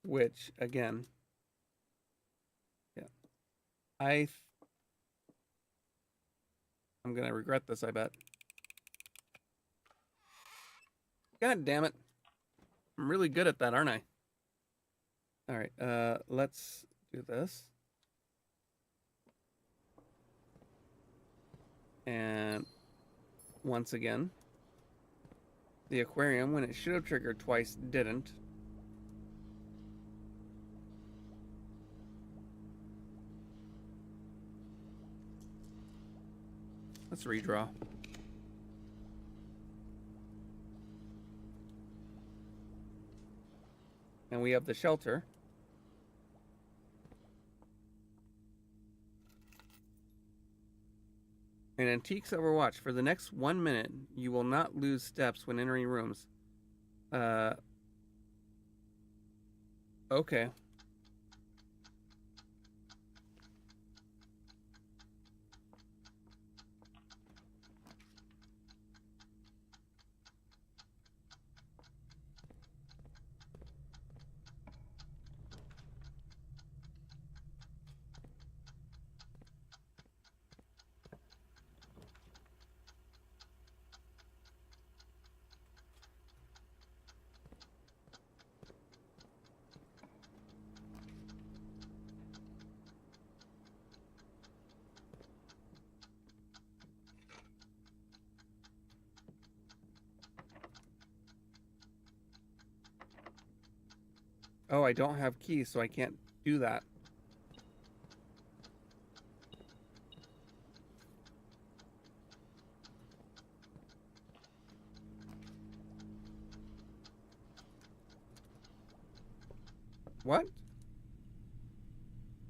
Which, again, yeah, I'm going to regret this, I bet. God damn it. I'm really good at that, aren't I? All right, let's do this. And once again, the aquarium, when it should have triggered twice, didn't. Let's redraw. And we have the shelter. In Antiques Overwatch, for the next 1 minute, you will not lose steps when entering rooms. Okay. Oh, I don't have keys, so I can't do that. What?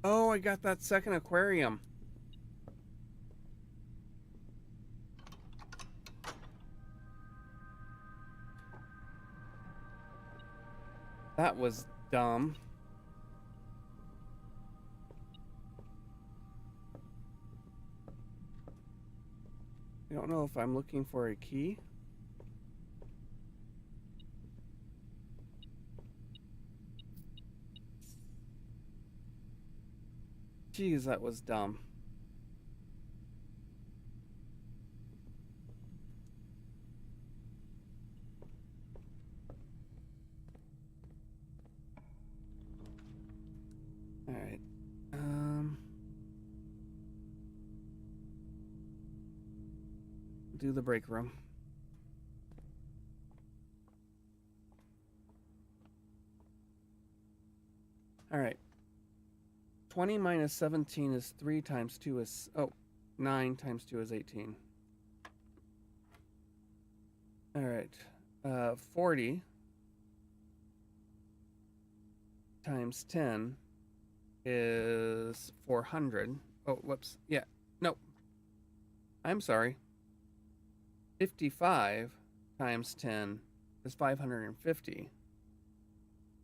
Oh, I got that second aquarium. That was dumb. I don't know if I'm looking for a key. Jeez, that was dumb. All right. Do the break room. All right. 20 minus 17 is 3 times 2 is... Oh, 9 times 2 is 18. All right. 40 times 10 is 400. Oh, whoops. Yeah. No. I'm sorry. 55 times 10 is 550.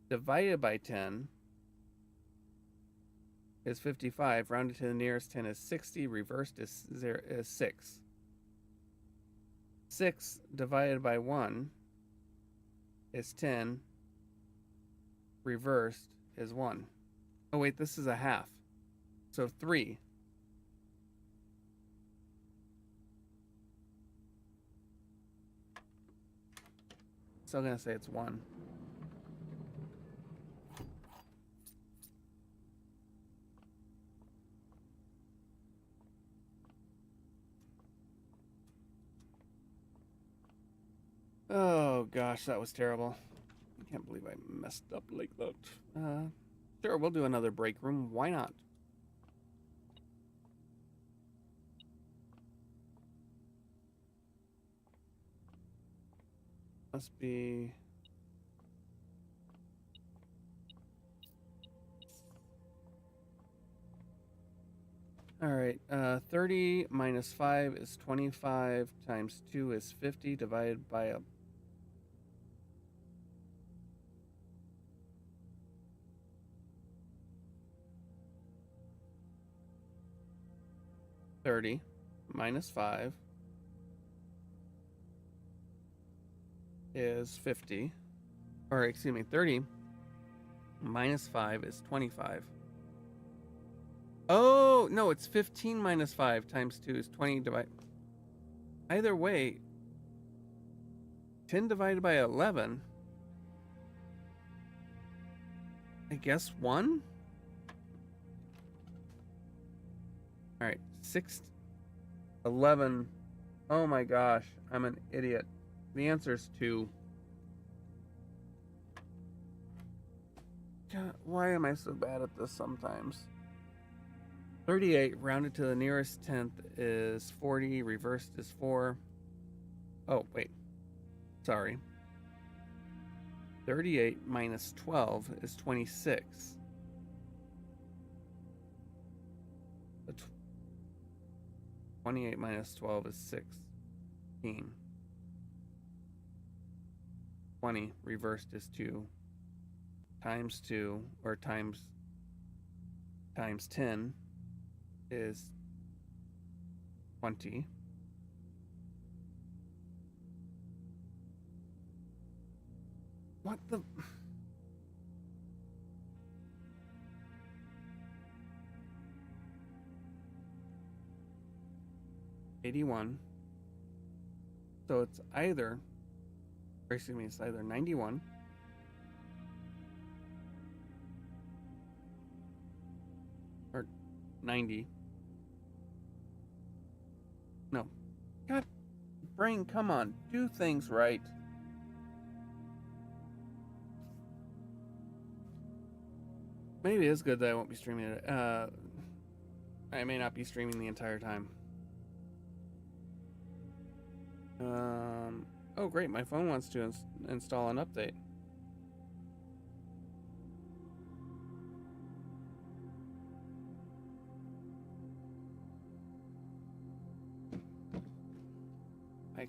Divided by 10 is 55. Rounded to the nearest 10 is 60. Reversed is 6. 6 divided by 1 is 10. Reversed is 1. Oh, wait, this is a half. So 3. Still gonna say it's 1. Oh gosh, that was terrible. I can't believe I messed up like that. Sure, we'll do another break room. Why not? Must be... All right, 30 minus 5 is 25 times 2 is 50 divided by a... $30 minus 5 is 50. Or excuse me, 30 minus 5 is 25. Oh, no, it's 15 minus 5 times 2 is 20 divided... Either way, 10 divided by 11, I guess 1? All right, 6, 11. Oh my gosh, I'm an idiot. The answer is 2. God, why am I so bad at this sometimes? 38 rounded to the nearest tenth is 40, reversed is 4. Oh, wait. Sorry. 38 minus 12 is 26. 28 minus 12 is 16. 20 reversed is 2. Times 2, or times 10 is 20. What the... $81. So it's either, or excuse me, it's either 91 or 90. No. God, brain, come on, do things right. Maybe it's good that I won't be streaming it. I may not be streaming the entire time. Oh great, my phone wants to install an update.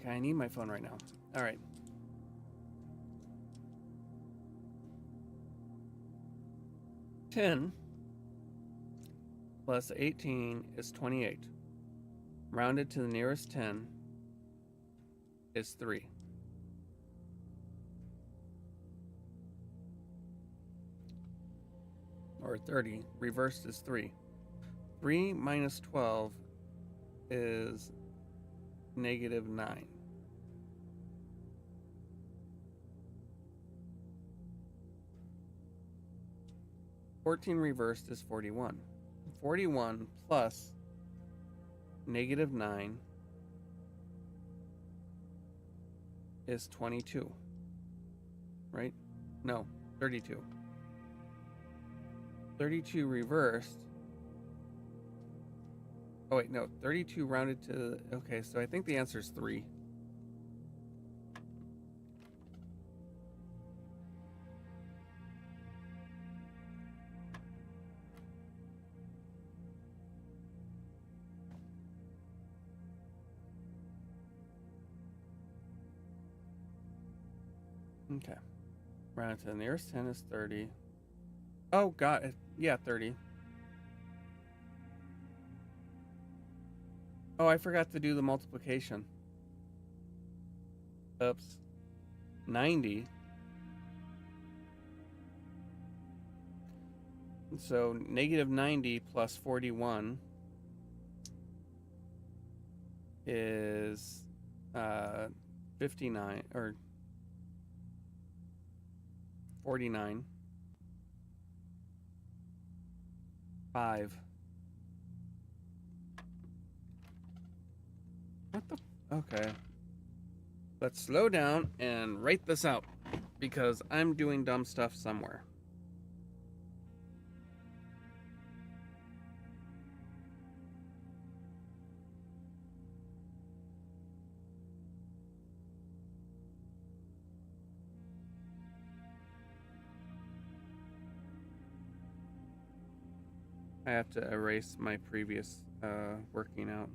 I need my phone right now. All right. $10 plus 18 is 28. Rounded to the nearest 10 is 3. Or 30. Reversed is 3. 3 minus 12 is negative 9. $14 reversed is 41. 41 plus negative 9 is 22. Right? No, 32. 32 reversed. Oh wait, no, 32 rounded to... Okay, so I think the answer is 3. Okay. Rounded to the nearest 10 is 30. Oh, God. Yeah, 30. Oh, I forgot to do the multiplication. Oops. 90. So negative 90 plus 41 is 59, or 49. 5. What the... Okay. Let's slow down and write this out, because I'm doing dumb stuff somewhere. I have to erase my previous working out.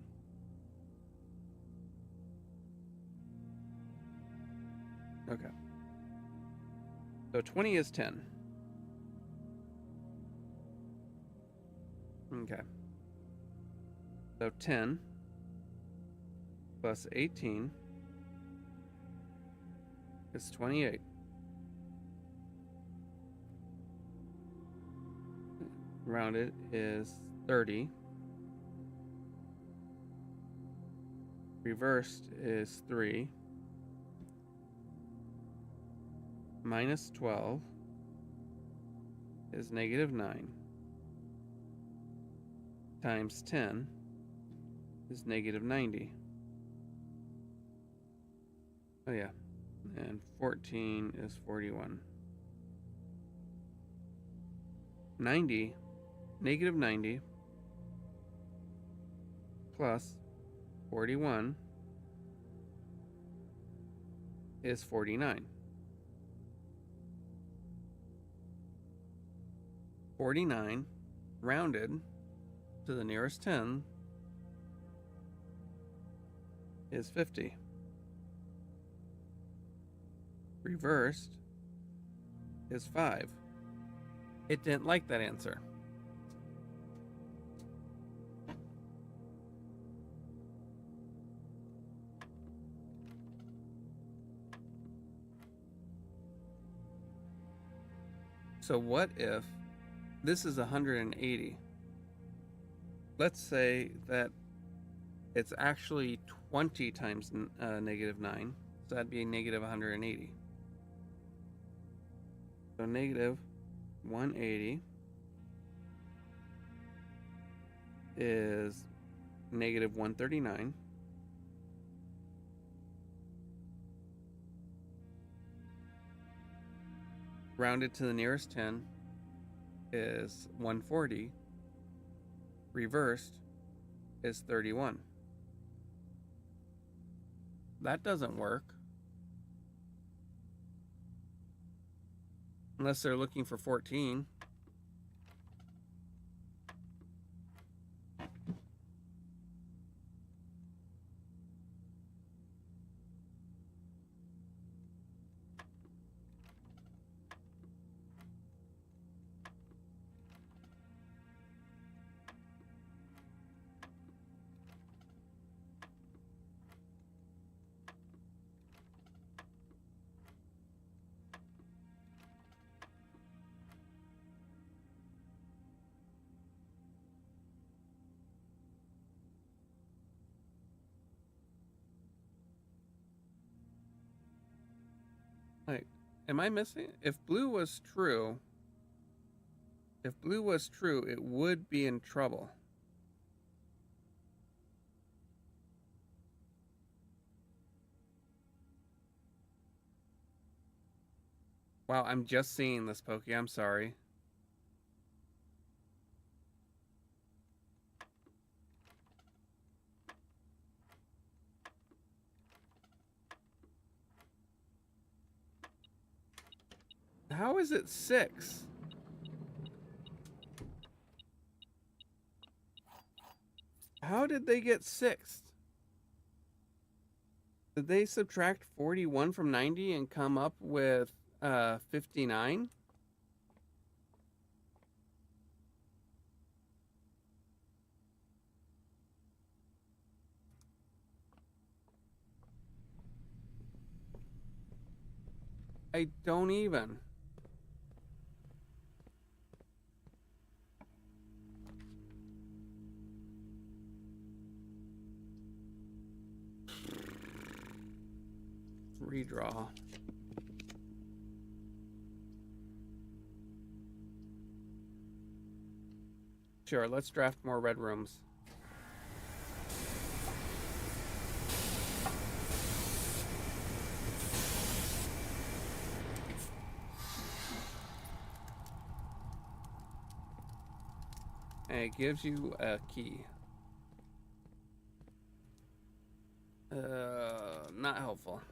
Okay. So 20 is 10. Okay. So 10 plus 18 is 28. Rounded is 30. Reversed is 3. Minus 12 is negative 9. Times 10 is negative 90. Oh yeah. And 14 is 41. 90, negative 90 plus 41 is 49. 49 rounded to the nearest 10 is 50. Reversed is 5. It didn't like that answer. So what if this is 180? Let's say that it's actually 20 times negative 9. So that'd be negative 180. So negative 180 is negative 139. Rounded to the nearest 10 is 140. Reversed is 31. That doesn't work. Unless they're looking for 14. Like, am I missing? If blue was true, it would be in trouble. Wow, I'm just seeing this, Pokey. I'm sorry. How is it 6? How did they get 6th? Did they subtract 41 from 90 and come up with 59? I don't even. Redraw. Sure, let's draft more red rooms. And it gives you a key. Not helpful.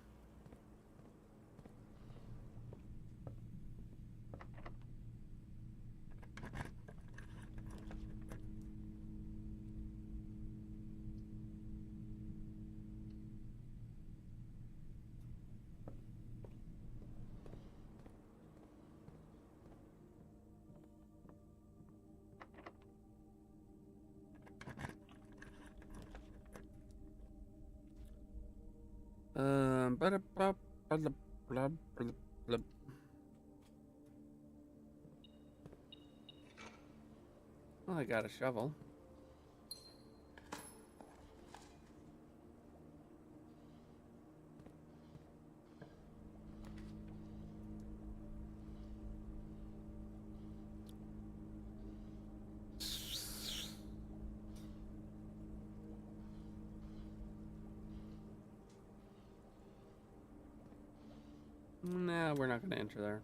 Blah, blah, blah, blah, blah, blah. Well, I got a shovel. Nah, we're not going to enter there.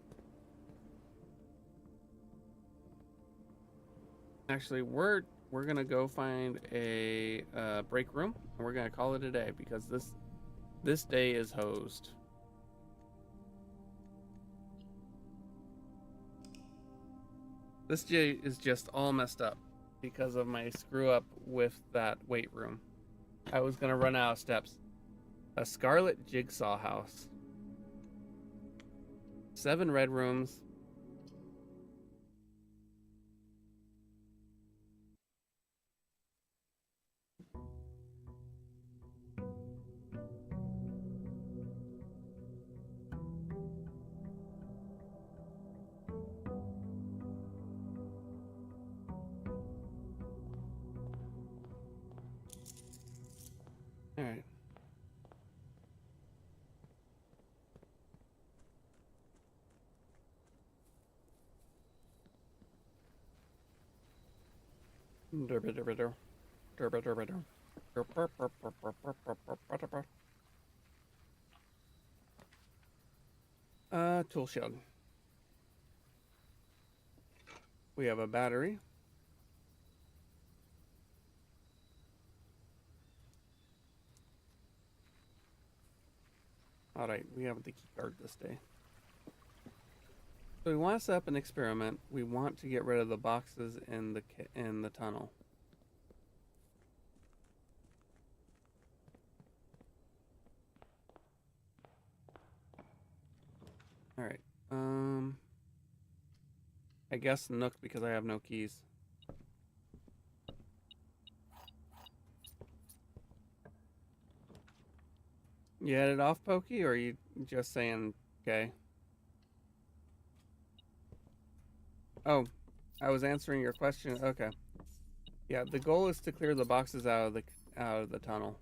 Actually, we're gonna go find a break room, and we're gonna call it a day because this day is hosed. This day is just all messed up because of my screw up with that weight room. I was gonna run out of steps. A Scarlet Jigsaw house. 7 red rooms. All right. Tool shed. We have a battery. All right, we have the key card this day. So we want to set up an experiment. We want to get rid of the boxes in the tunnel. All right. I guess Nook because I have no keys. You headed off, Pokey, or are you just saying okay? Oh, I was answering your question. Okay. Yeah, the goal is to clear the boxes out of the tunnel.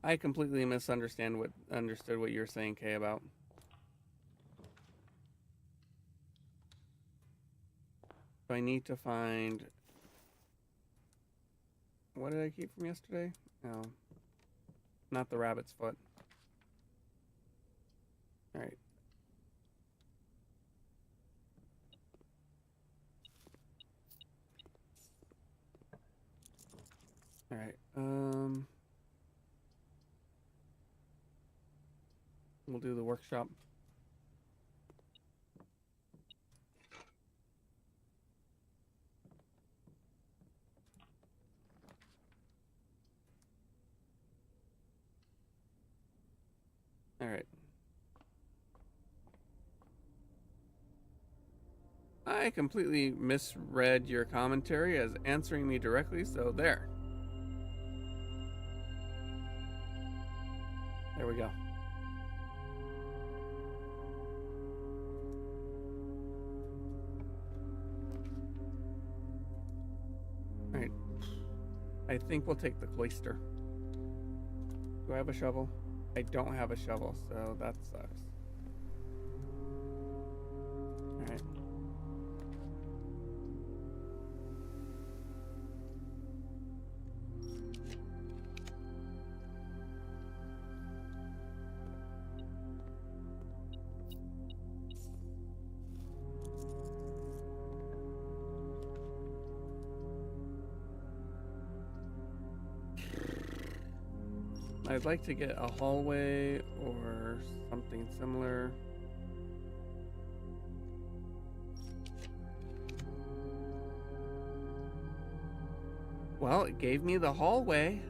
I completely understood what you're saying, Kay, about. So I need to find. What did I keep from yesterday? No, not the rabbit's foot. All right. All right. We'll do the workshop. All right. I completely misread your commentary as answering me directly, so there. There we go. All right. I think we'll take the cloister. Do I have a shovel? I don't have a shovel, so that sucks. All right. I'd like to get a hallway or something similar. Well, it gave me the hallway.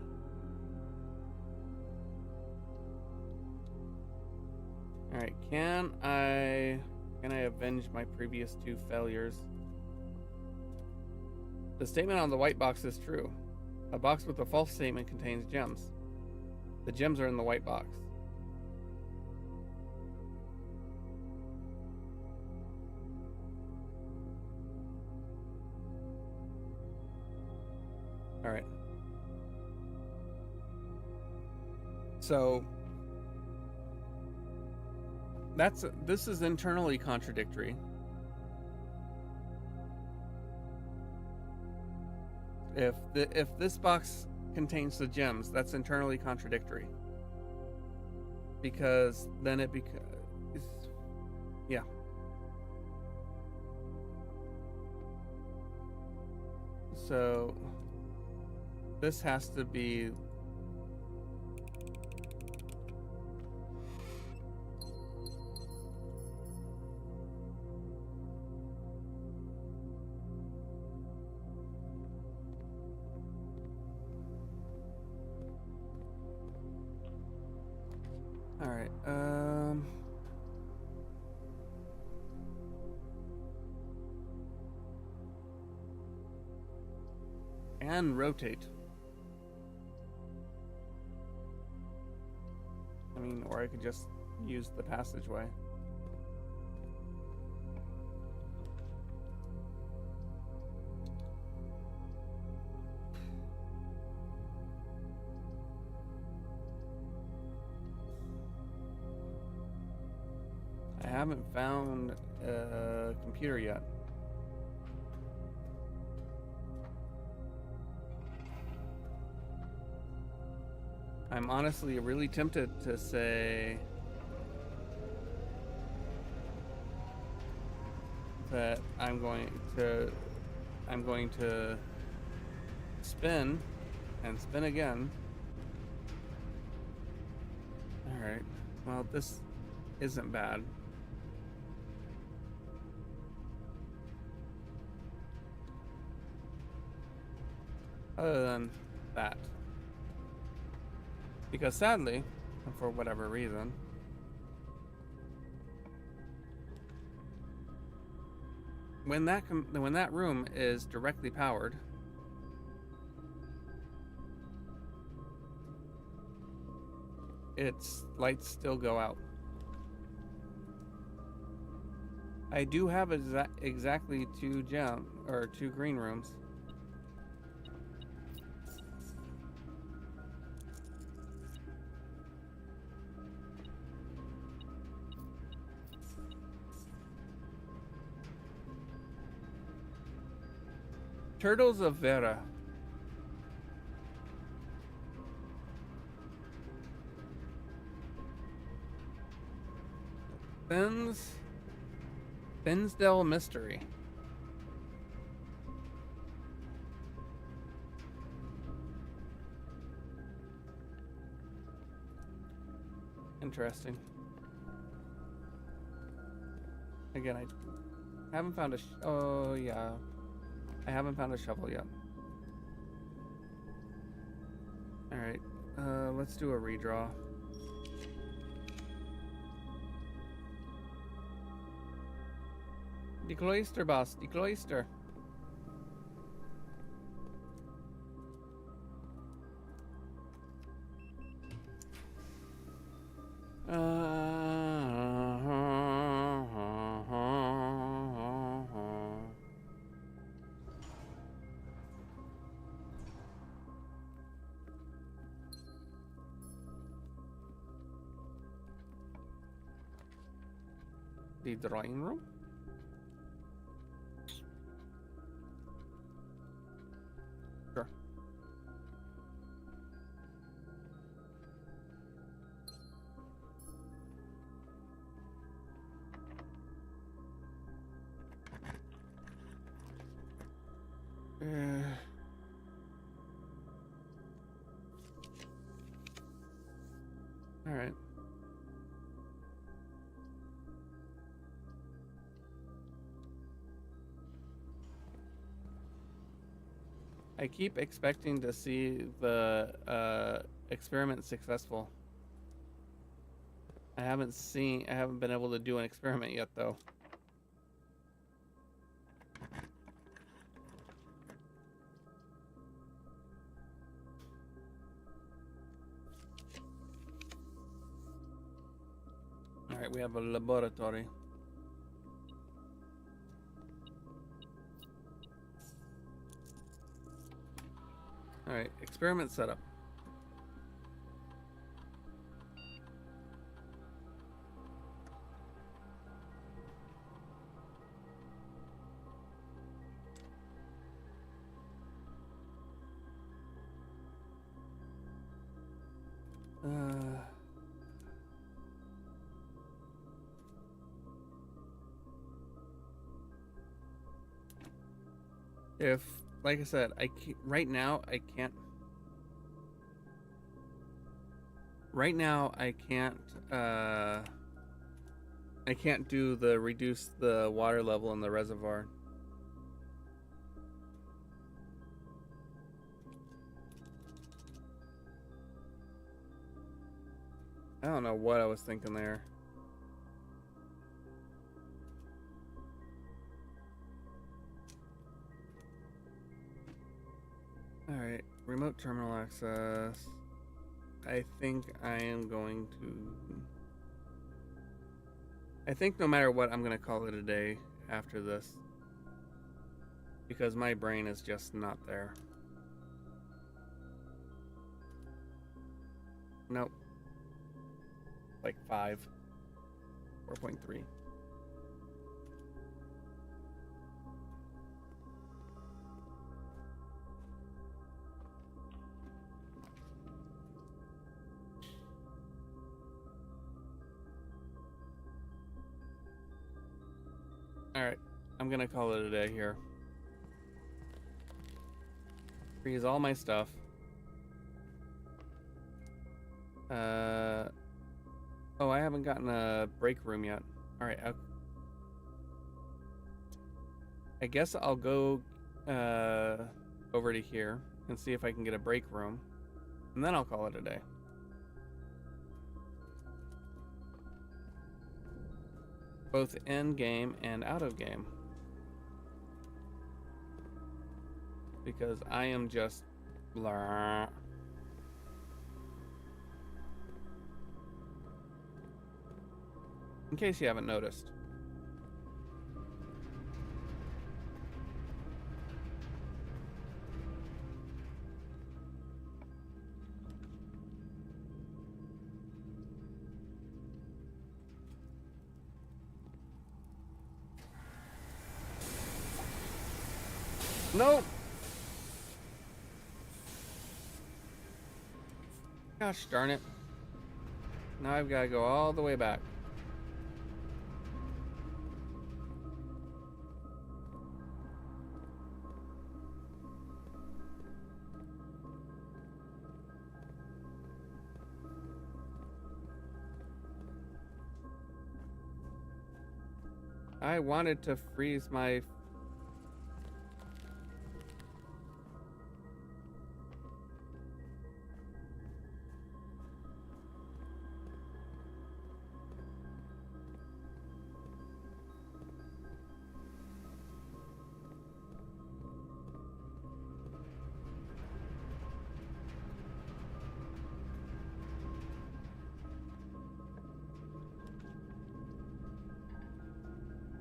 All right, can I avenge my previous 2 failures? The statement on the white box is true. A box with a false statement contains gems. The gems are in the white box. All right. So this is internally contradictory. If this box contains the gems, that's internally contradictory. Because then it becomes, yeah. So this has to be all right. And rotate. I mean, or I could just use the passageway. I haven't found a computer yet. I'm honestly really tempted to say that I'm going to spin and spin again. All right. Well, this isn't bad. Other than that. Because sadly, and for whatever reason, when that room is directly powered, its lights still go out. I do have exactly two green rooms. Turtles of Vera. Finsdale Mystery. Interesting. Again, I haven't found oh yeah. I haven't found a shovel yet. Alright, let's do a redraw. Die Cloister, boss. Die Cloister. The drawing room? Sure. All right. I keep expecting to see the experiment successful. I haven't been able to do an experiment yet though. Alright, we have a laboratory. Alright, experiment setup. If, like I said, right now I can't. Right now I can't. I can't do the reduce the water level in the reservoir. I don't know what I was thinking there. Alright, remote terminal access. I think I am going to... I think no matter what, I'm going to call it a day after this. Because my brain is just not there. Nope. Like 5. 4.3. Alright, I'm gonna call it a day here. Freeze all my stuff. Oh, I haven't gotten a break room yet. Alright, I guess I'll go over to here and see if I can get a break room. And then I'll call it a day. Both in game and out of game. Because I am just blah. In case you haven't noticed. Nope. Gosh darn it. Now I've got to go all the way back. I wanted to freeze my...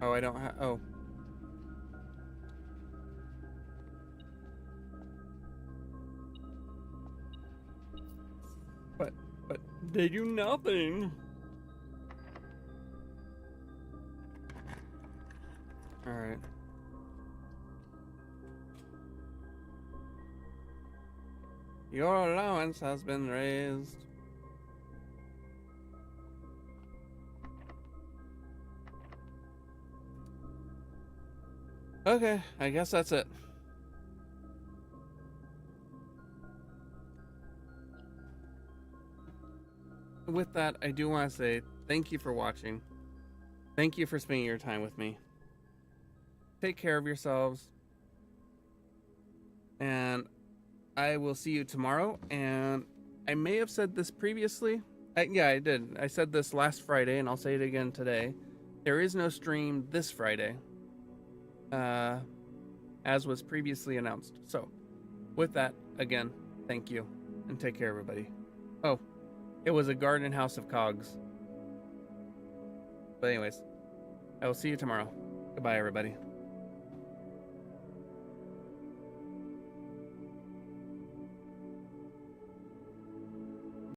Oh, I don't have... Oh. But they do nothing. Alright. Your allowance has been raised. Okay, I guess that's it. With that, I do want to say thank you for watching. Thank you for spending your time with me. Take care of yourselves. And I will see you tomorrow. And I may have said this previously. Yeah, I did. I said this last Friday, and I'll say it again today. There is no stream this Friday. As was previously announced. So, with that, again, thank you, and take care, everybody. Oh, it was a garden house of cogs. But anyways, I will see you tomorrow. Goodbye, everybody.